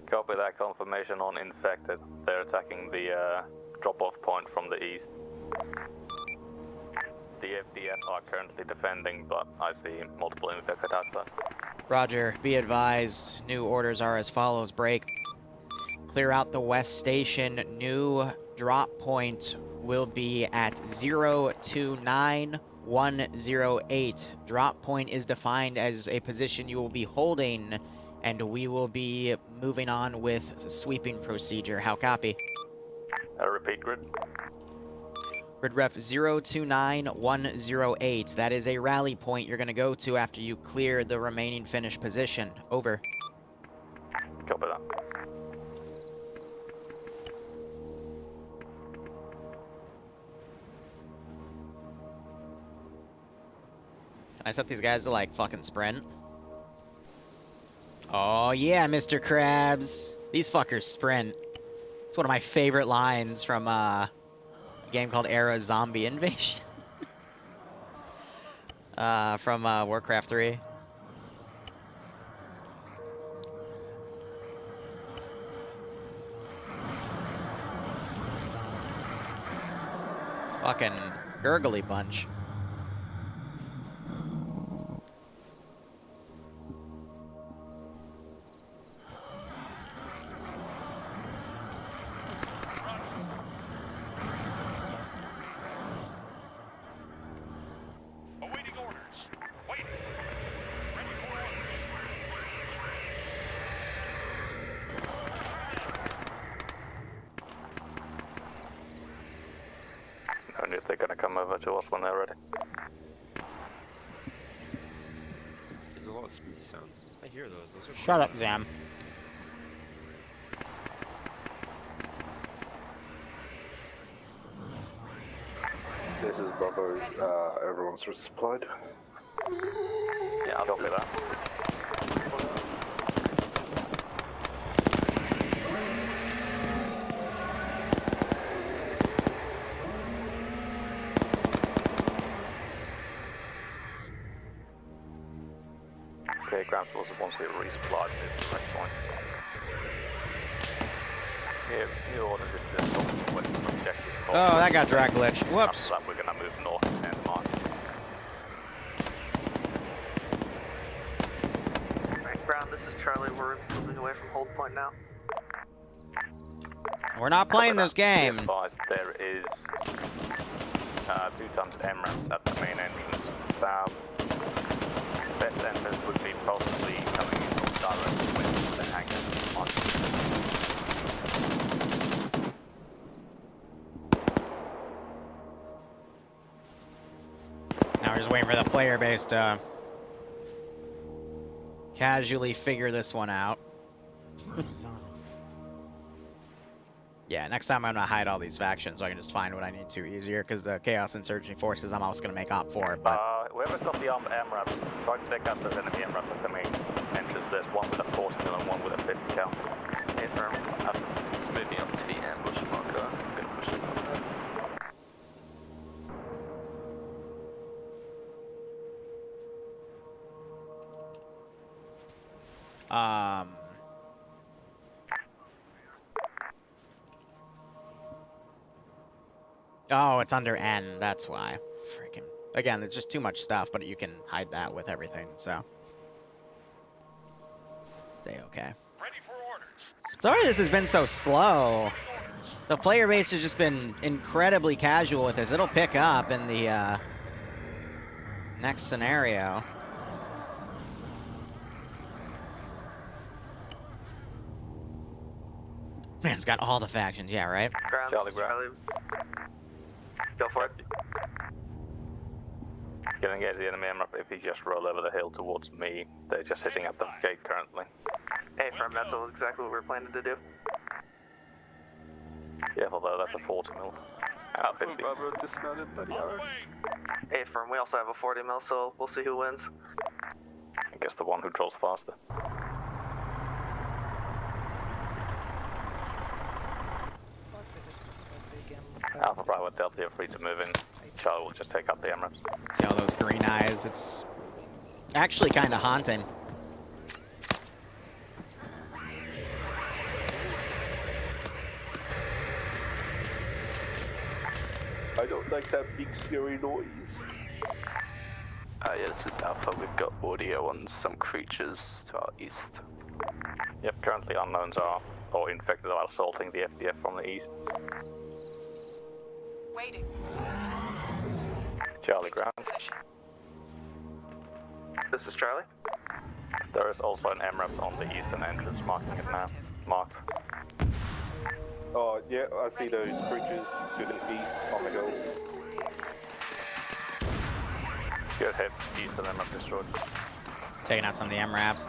Copy that. Confirmation on infected. They're attacking the drop-off point from the east. The FDF are currently defending, but I see multiple infected outside. Roger. Be advised. New orders are as follows. Break. Clear out the west station. New drop point will be at 029108. Drop point is defined as a position you will be holding, and we will be moving on with sweeping procedure. How copy? Repeat grid. Grid ref 029108. That is a rally point you're going to go to after you clear the remaining finished position. Over. Copy that. Can I set these guys to, like, fucking sprint? Oh, yeah, Mr. Krabs. These fuckers sprint. It's one of my favorite lines from, a game called Era Zombie Invasion. From, Warcraft 3. Fucking gurgly bunch. Awaiting orders. Waiting. Ready for orders. No news, they're gonna come over to us when they're ready. There's a lot of spooky sounds. I hear those. Those are Shut up, Zam. This is Bravo. Everyone's resupplied. Yeah, I'll copy that. Okay, ground forces once we resupplied move to the next point. Yeah, new order is just objective. Oh, that got drag glitched. Whoops. After that, we're gonna move north and mark. Alright, ground, this is Charlie. We're moving away from hold point now. We're not playing this game. Be advised, there is 2 times MRAPs at the main entrance south. Best entrance would be possibly coming in from direct with the hangar on. Now we're just waiting for the player base to casually figure this one out. Yeah, next time I'm gonna hide all these factions so I can just find what I need to easier, because the Chaos Insurgent Forces I'm also gonna make op for, but... Whoever's got the armed MRAPs, try to take out those enemy MRAPs at the main entrance. There's one with a 40 mil and one with a 50 cal. Confirm. It's moving up to the ambush marker. I'm gonna push it. Oh, it's under N, that's why. Freaking Again, it's just too much stuff, but you can hide that with everything, so. Say okay. Sorry this has been so slow. The player base has just been incredibly casual with this. It'll pick up in the next scenario. Man, it's got all the factions, yeah, right? Charlie. Go for it. Gonna engage the enemy MRAP if he just roll over the hill towards me. They're just hitting at the gate currently. Hey, firm, that's exactly what we're planning to do. Yeah, although that's a 40 mil. 50. Hey, firm, we also have a 40 mil, so we'll see who wins. I guess the one who draws faster. Alpha Bravo Delta, you're free to move in. Charlie will just take up the MRAPs. See all those green eyes? It's actually kind of haunting. I don't like that big scary noise. Yeah, this is Alpha. We've got audio on some creatures to our east. Yep, currently unknowns are, or infected are assaulting the FDF from the east. Waiting. Charlie ground. This is Charlie. There is also an MRAP on the eastern entrance, marking it now. Marked. Oh, yeah, I see those creatures to the east on the hill. Good hit. Eastern MRAP destroyed. Taking out some of the MRAPs.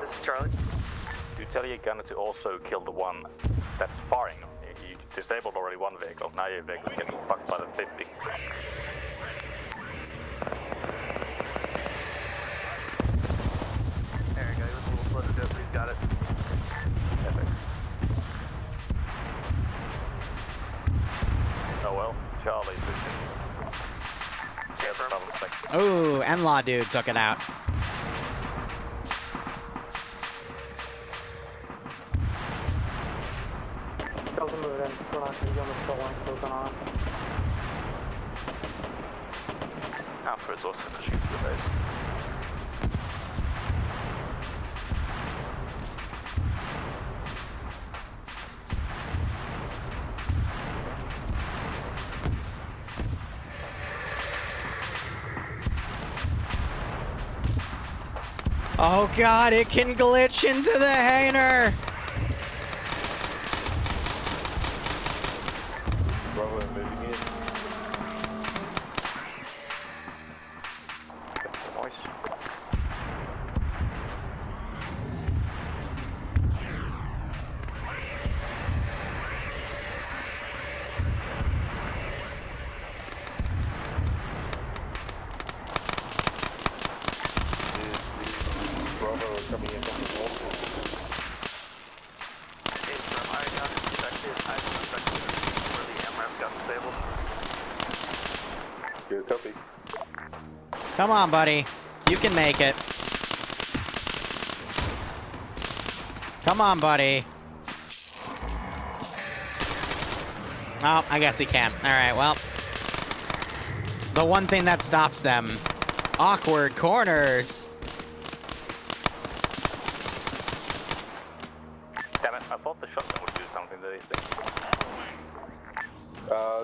This is Charlie. You tell your gunner to also kill the one that's firing. You disabled already one vehicle. Now your vehicle's getting fucked by the 50. There you go. He was a little slow to do it, but he's got it. Epic. Oh well, Charlie's Ooh, Enlaw dude took it out. Doesn't move it in. We're not going to be on the show line closing on. Alpha is also pushing to the base. Oh god, it can glitch into the hangar! Bravo moving in. Bravo coming in from the north. Hey, firm, I got infected. I got infected where the MRAP got disabled. Good copy. Come on, buddy. You can make it. Come on, buddy. Oh, I guess he can. Alright, well. The one thing that stops them. Awkward corners. Damn it, I thought the shotgun would do something to these things.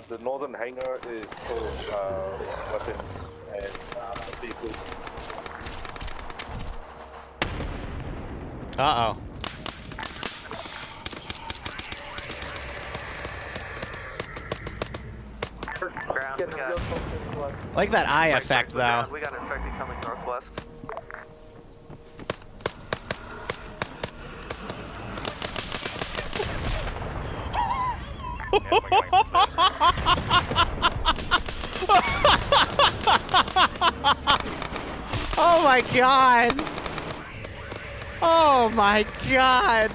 The northern hangar is full of weapons and vehicles. Uh-oh. Ground, we got, I like that eye effect, though. we got infected coming northwest. Oh my god! Oh my god!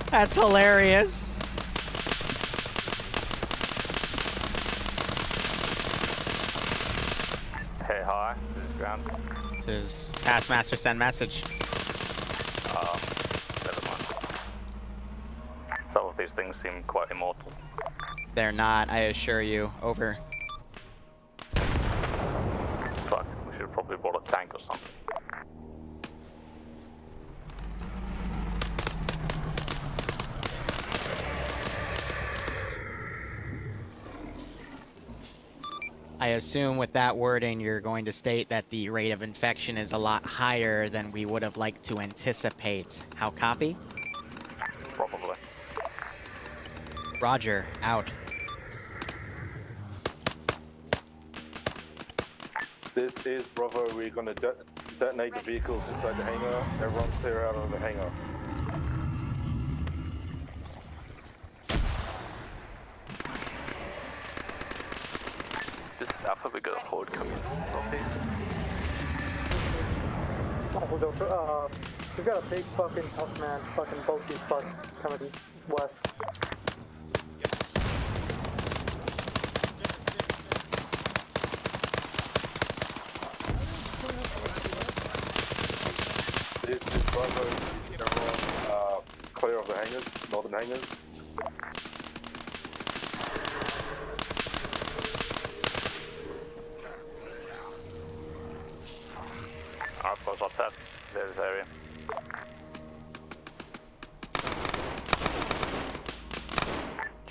That's hilarious. Hey, hi. This is ground. This is Taskmaster send message. Never mind. Some of these things seem quite immortal. They're not, I assure you. Over. Fuck, we should have probably brought a tank or something. I assume with that wording, you're going to state that the rate of infection is a lot higher than we would have liked to anticipate. How copy? Probably. Roger, out. This is Bravo. We're going to detonate the vehicles inside the hangar. Everyone clear out of the hangar. This is Alpha, we got a horde coming northeast. We've got a big fucking tough man, fucking bulky fuck coming west. This is Bravo. Everyone clear of the hangars, northern hangars. Alpha's up that. There's this area.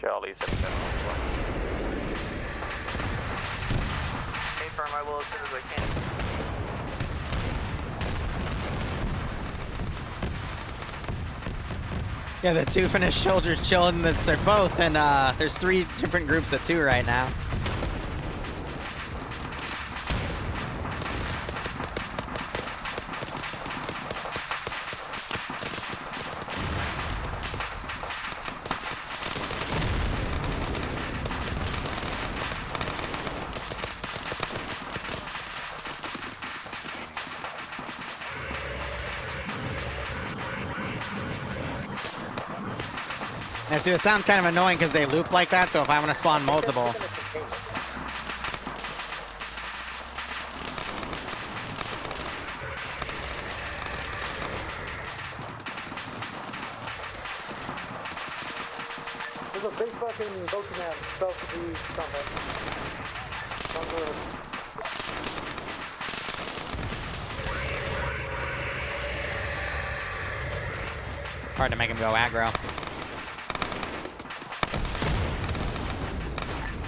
Charlie's at the Hey, firm, I will as soon as I can. Yeah, the two finished soldiers chilling. They're both, and there's 3 different groups of 2 right now. Now, see, it sounds kind of annoying because they loop like that, so if I want to spawn multiple... There's a big fucking bulky man south of the combat. On the road. Hard to make him go aggro.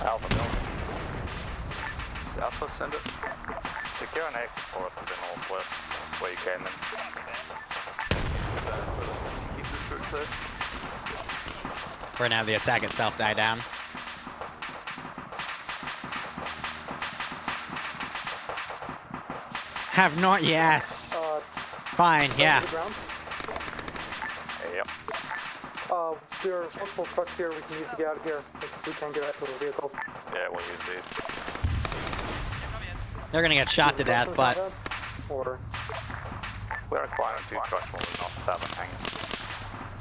Alpha building. Does Alpha send it? Secure an exit for us to the northwest, where you came in. Keep this route clear. We're gonna have the attack itself die down. Have not, yes. Fine, yeah. Yep. There are multiple trucks here we can use to get out of here if we can't get out to the vehicle. Yeah, we'll use these. They're gonna get shot to death, but... Or... We're requiring 2 trucks when we're not 7 hanging.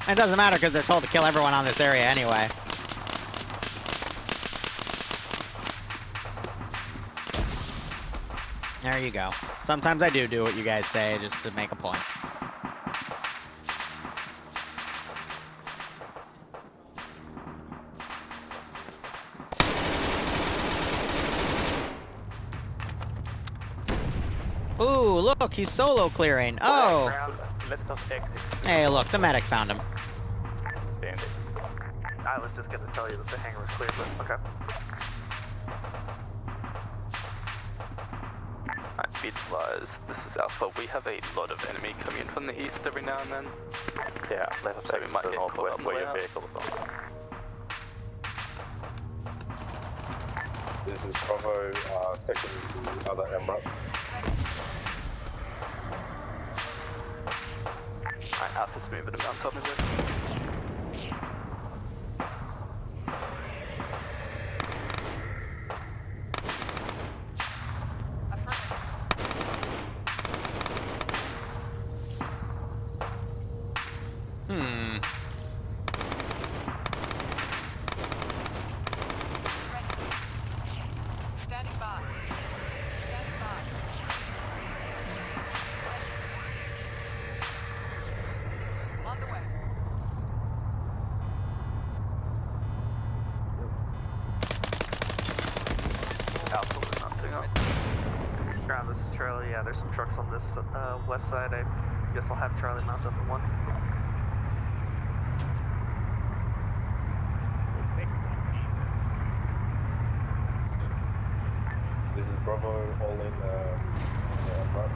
It doesn't matter because they're told to kill everyone on this area anyway. There you go. Sometimes I do what you guys say just to make a point. Ooh, look, he's solo clearing. Oh! Let us exit. Hey, look, the medic found him. Stand it. I was just gonna tell you that the hangar was clear, but okay. Alright, be advised, this is Alpha. We have a lot of enemy coming in from the east every now and then. Yeah, let us So we exit might to the get caught northwest on the where way your out. vehicles are. This is Bravo taking the other MRAP. Alright, Alpha's moving him on top of it. Yeah, there's some trucks on this west side. I guess I'll have Charlie mount up in one. This is Bravo, all in front.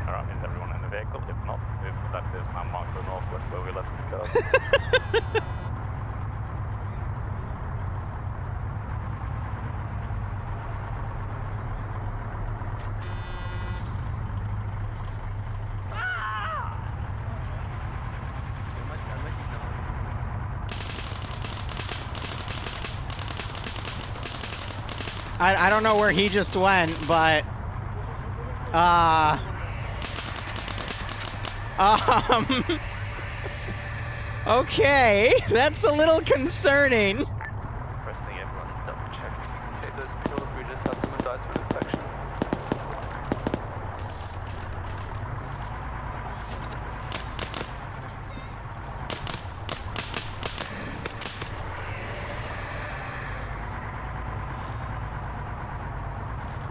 Alright, is everyone in the vehicle? If not, if that is my mark to the northwest where we left the car. I don't know where he just went, but okay, that's a little concerning. First thing, everyone double check if you can take those kills. We just had someone die through infection.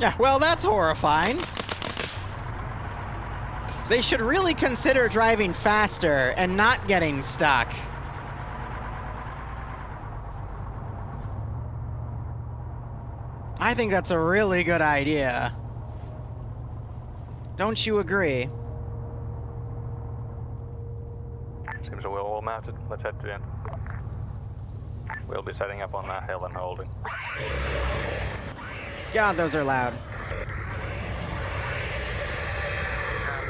Yeah, well, that's horrifying. They should really consider driving faster and not getting stuck. I think that's a really good idea. Don't you agree? Seems we're all mounted. Let's head to the end. We'll be setting up on that hill and holding. God, those are loud. This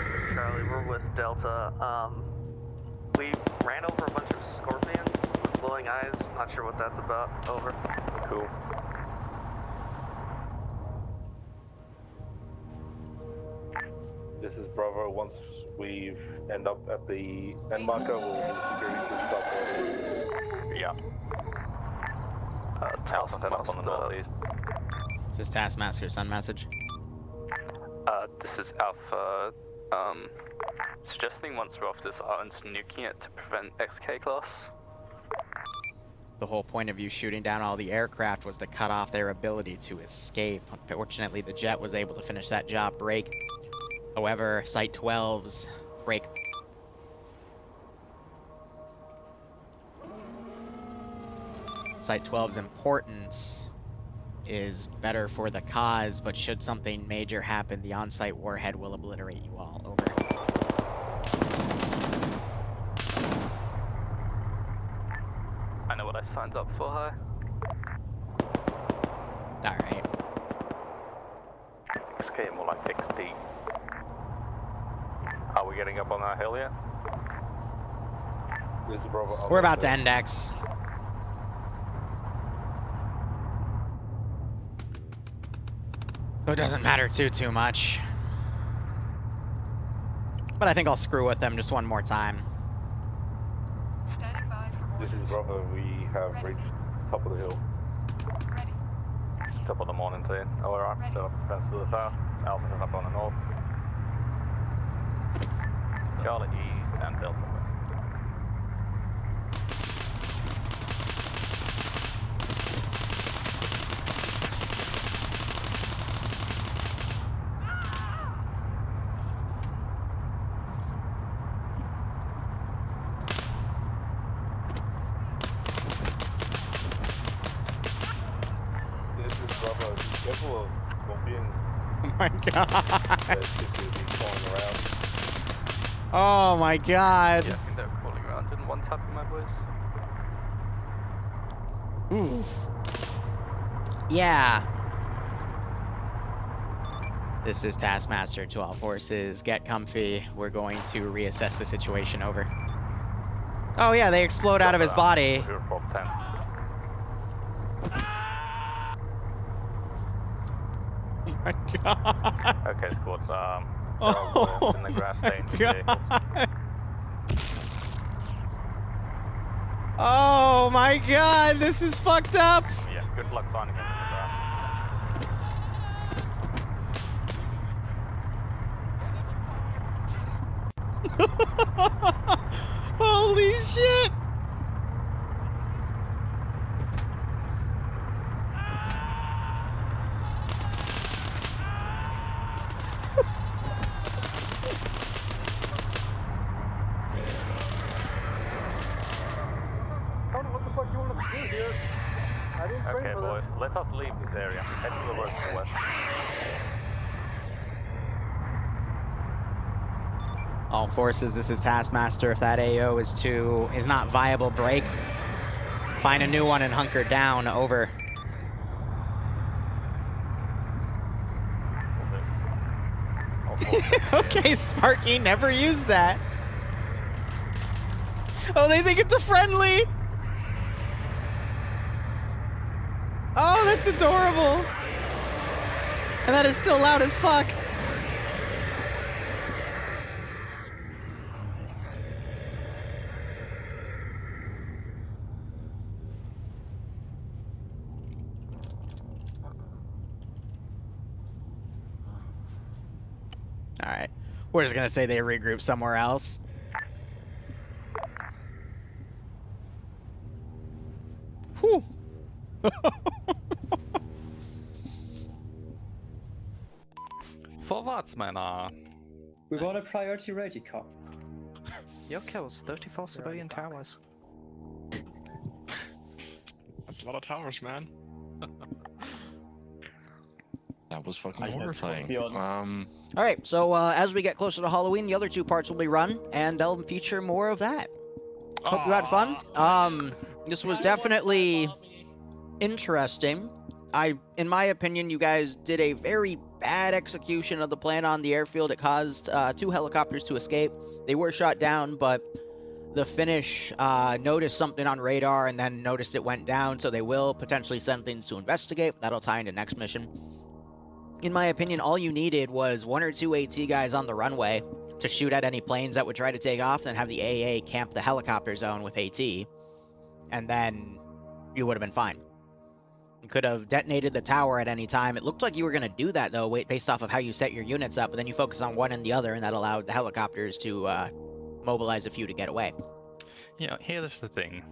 is Charlie, we're with Delta. We ran over a bunch of scorpions with glowing eyes. Not sure what that's about. Over. Cool. This is Bravo. Once we end up at the end marker, we'll use security to stop orders. Yeah. Alpha set up on the northeast. Is this Taskmaster Sun message? This is Alpha, suggesting once we're off this island, nuking it to prevent XK class. The whole point of you shooting down all the aircraft was to cut off their ability to escape. Unfortunately, the jet was able to finish that job break. However, Site 12's break. Site 12's importance is better for the cause, but should something major happen, the on-site warhead will obliterate you all. Over. I know what I signed up for, hi. Alright. XK more like XP. Are we getting up on that hill yet? This is Bravo. We're about to index. So it doesn't matter too much. But I think I'll screw with them just one more time. This is Bravo. We have reached top of the hill. Top of the morning team. Oh, alright. So, fence to the south. Alpha is up on the north. Charlie east and Delta west. This is Bravo. Be careful of scorpion. Oh my god. That seems to be crawling around. Oh my god. Yeah, I think they're crawling around in one tap of my voice. Ooh. Yeah. This is Taskmaster to all forces. Get comfy. We're going to reassess the situation. Over. Oh yeah, they explode out of his body. Oh my god. Okay, squads, oh in the grass my god. Oh my god, this is fucked up. Yeah, good luck finding him in the grass. Holy shit. Okay, boys, let us leave this area. Head to the road to the west. All forces, this is Taskmaster. If that AO is not viable, break. Find a new one and hunker down. Over. Okay, Sparky never used that. Oh, they think it's a friendly. Oh, that's adorable. And that is still loud as fuck. All right, we're just gonna say they regroup somewhere else. Whew. For what, man? We want a priority ready cop. Your kills, 34 civilian towers. That's a lot of towers, man. That was fucking horrifying. All right, so as we get closer to Halloween, the other two parts will be run, and they'll feature more of that. Hope you had fun. This was definitely interesting. In my opinion, you guys did a very bad execution of the plan on the airfield. It caused 2 helicopters to escape. They were shot down, but the Finnish noticed something on radar and then noticed it went down, so they will potentially send things to investigate. That'll tie into next mission. In my opinion, all you needed was 1 or 2 AT guys on the runway to shoot at any planes that would try to take off, then have the AA camp the helicopter zone with AT, and then you would have been fine. You could have detonated the tower at any time. It looked like you were going to do that, though, based off of how you set your units up, but then you focus on one and the other, and that allowed the helicopters to mobilize a few to get away. Yeah, here's the thing.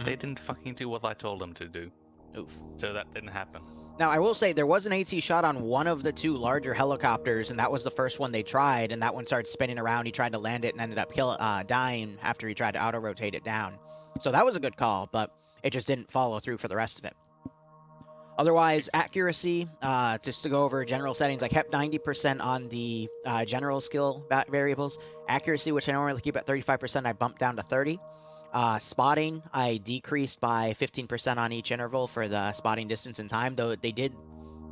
They didn't fucking do what I told them to do. Oof. So that didn't happen. Now, I will say there was an AT shot on one of the 2 larger helicopters, and that was the first one they tried, and that one started spinning around. He tried to land it and ended up dying after he tried to auto-rotate it down. So that was a good call, but it just didn't follow through for the rest of it. Otherwise, accuracy, just to go over general settings, I kept 90% on the general skill variables. Accuracy, which I normally keep at 35%, I bumped down to 30. Spotting, I decreased by 15% on each interval for the spotting distance and time, though they did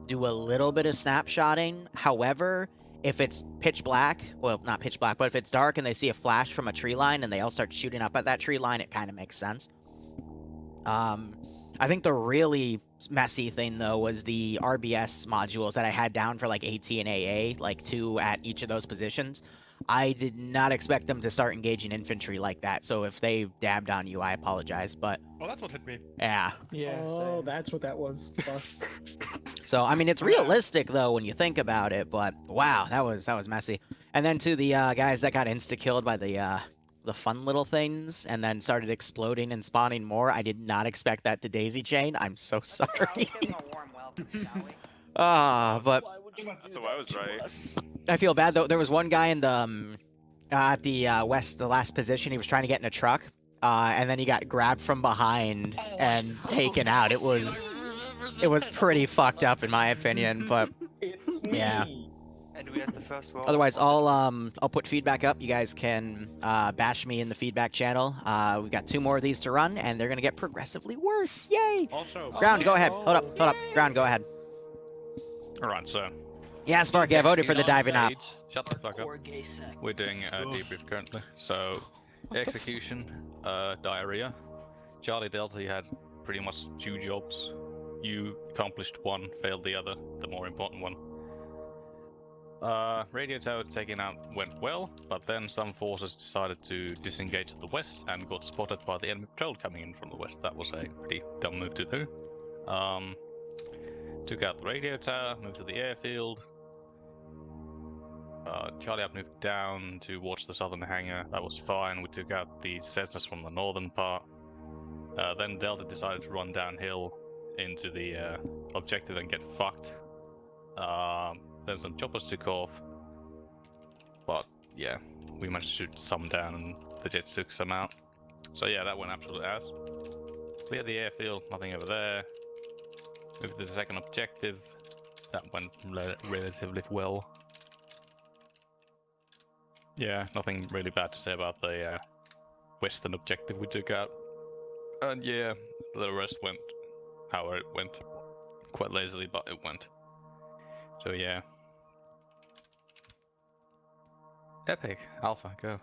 do a little bit of snapshotting. However, if it's pitch black, well, not pitch black, but if it's dark and they see a flash from a tree line and they all start shooting up at that tree line, it kind of makes sense. I think the really messy thing, though, was the RBS modules that I had down for, like, AT and AA, like 2 at each of those positions. I did not expect them to start engaging infantry like that, so if they dabbed on you, I apologize, but... Oh, that's what hit me. Yeah. Yeah. Oh, that's what that was. So, I mean, it's realistic, though, when you think about it, but wow, that was messy. And then to the guys that got insta-killed by the fun little things and then started exploding and spawning more, I did not expect that to daisy chain. I'm so sorry. But... So I was right. I feel bad, though. There was one guy in the at the the last position. He was trying to get in a truck, and then he got grabbed from behind and taken out. It was pretty fucked up, in my opinion, but yeah. And we have the first one. Otherwise, I'll put feedback up. You guys can bash me in the feedback channel. We've got 2 more of these to run, and they're gonna get progressively worse. Yay! Also, Ground, go ahead. Hold up. Ground, go ahead. All right, so. Yeah, Sparky, I voted for the diving up. Shut the fuck up. We're doing a debrief currently. So, execution, diarrhea. Charlie Delta, you had pretty much 2 jobs. You accomplished one, failed the other, the more important one. Radio tower taking out went well, but then some forces decided to disengage to the west and got spotted by the enemy patrol coming in from the west. That was a pretty dumb move to do. Took out the radio tower, moved to the airfield. Charlie up moved down to watch the southern hangar. That was fine. We took out the Cessnas from the northern part. Then Delta decided to run downhill into the objective and get fucked. Then some choppers took off. But yeah, we managed to shoot some down and the jets took some out. So yeah, that went absolute ass. Clear the airfield, nothing over there. Move to the second objective. That went relatively well. Yeah, nothing really bad to say about the western objective we took out. And yeah, the rest went how it went. Quite lazily, but it went. So yeah. Epic. Alpha, go.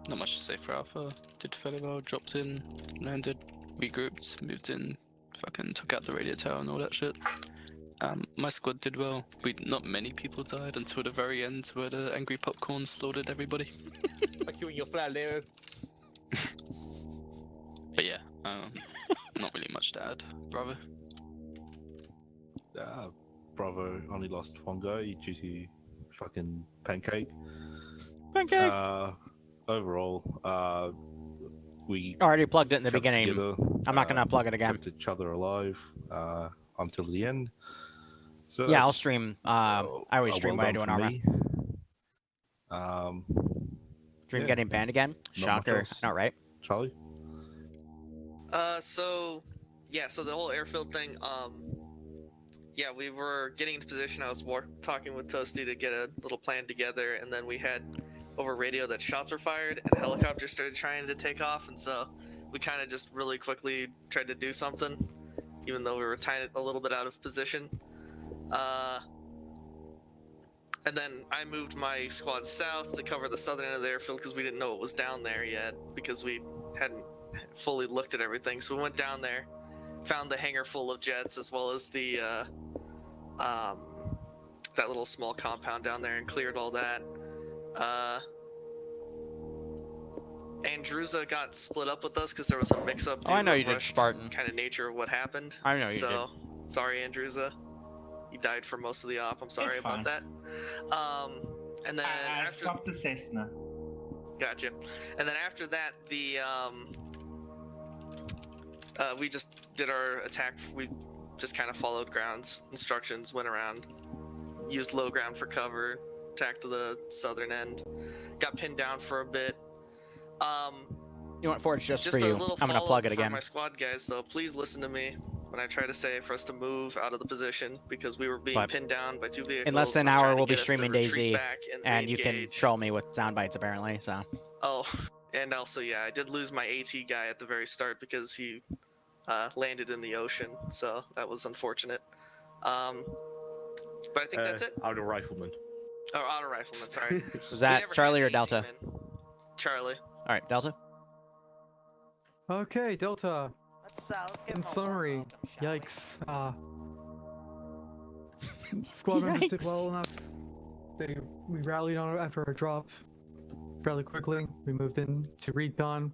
Not much to say for Alpha. Did fairly well, dropped in, landed, regrouped, moved in, fucking took out the radio tower and all that shit. My squad did well. Not many people died until the very end where the angry popcorn slaughtered everybody. Fuck you and your flat, Liru. But yeah, not really much to add, brother. Bravo only lost one guy due to fucking pancake. Pancake! Overall, we already plugged it in the kept beginning. together, I'm not gonna plug it again. Kept each other alive until the end. So yeah, I'll stream. I always stream well when I do an Arma. Dream getting banned again? Shocker. Not right. Charlie? So the whole airfield thing, yeah, we were getting into position. I was talking with Toasty to get a little plan together, and then we had over radio that shots were fired and helicopters started trying to take off, and so we kind of just really quickly tried to do something, even though we were a little bit out of position. And then I moved my squad south to cover the southern end of the airfield because we didn't know what was down there yet, because we hadn't fully looked at everything. So we went down there, found the hangar full of jets as well as the that little small compound down there and cleared all that. Andruza got split up with us because there was a mix-up. Oh, I know you did, Spartan. Kind of nature of what happened. I know you did. Sorry, Andruza. He died for most of the op. I'm sorry about that. And then after stop the Cessna. Gotcha. And then after that, the we just did our attack. We just kind of followed ground's instructions, went around, used low ground for cover, attacked to the southern end, got pinned down for a bit. You want Forge just for a you? little I'm gonna plug it for again. my squad guys, though, please listen to me when I try to say for us to move out of the position because we were being pinned down by two vehicles. In less than an hour, we'll be streaming DayZ, and you can re-engage. troll me with sound bites apparently. So. Oh, and also, yeah, I did lose my AT guy at the very start because he landed in the ocean, so that was unfortunate. But I think that's it. Auto rifleman. Oh, auto rifleman. Sorry. Was that Charlie or Delta? Charlie. All right, Delta. Okay, Delta. Let's get In summary, yikes. Squad members did well enough. We rallied on after a drop fairly quickly. We moved in to recon.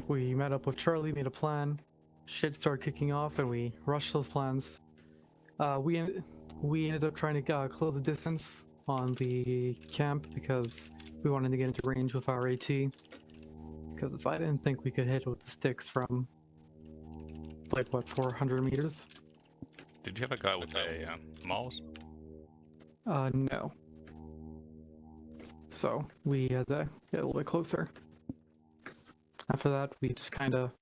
We met up with Charlie, made a plan. Shit started kicking off, and we rushed those plans. We ended up trying to close the distance on the camp because we wanted to get into range with our AT. Because I didn't think we could hit it with the sticks from, like, what, 400 meters? Did you have a guy with a mouse? No. So, we had to get a little bit closer. After that, we just kinda,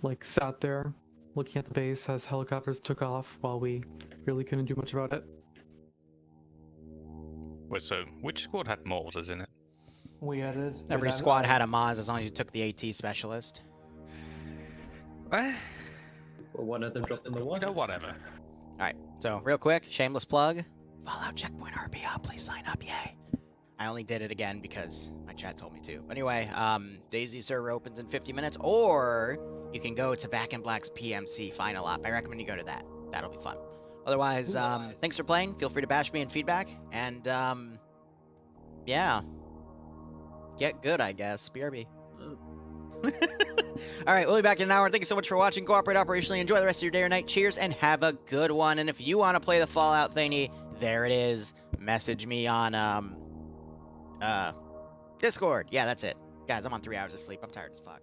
like, sat there, looking at the base as helicopters took off while we really couldn't do much about it. Wait, so which squad had mortars in it? We had it. Every squad had a Maz as long as you took the AT specialist. Well, one of them dropped in the water. No, whatever. Alright, so real quick, shameless plug. Fallout Checkpoint RPO, please sign up, yay. I only did it again because my chat told me to. Anyway, DayZ server opens in 50 minutes, or you can go to Back in Black's PMC final op. I recommend you go to that. That'll be fun. Otherwise, thanks for playing. Feel free to bash me in feedback. And, yeah. Get good, I guess. BRB. Alright, we'll be back in an hour. Thank you so much for watching. Cooperate operationally. Enjoy the rest of your day or night. Cheers, and have a good one. And if you want to play the Fallout thingy, there it is. Message me on, Discord. Yeah, that's it. Guys, I'm on 3 hours of sleep. I'm tired as fuck.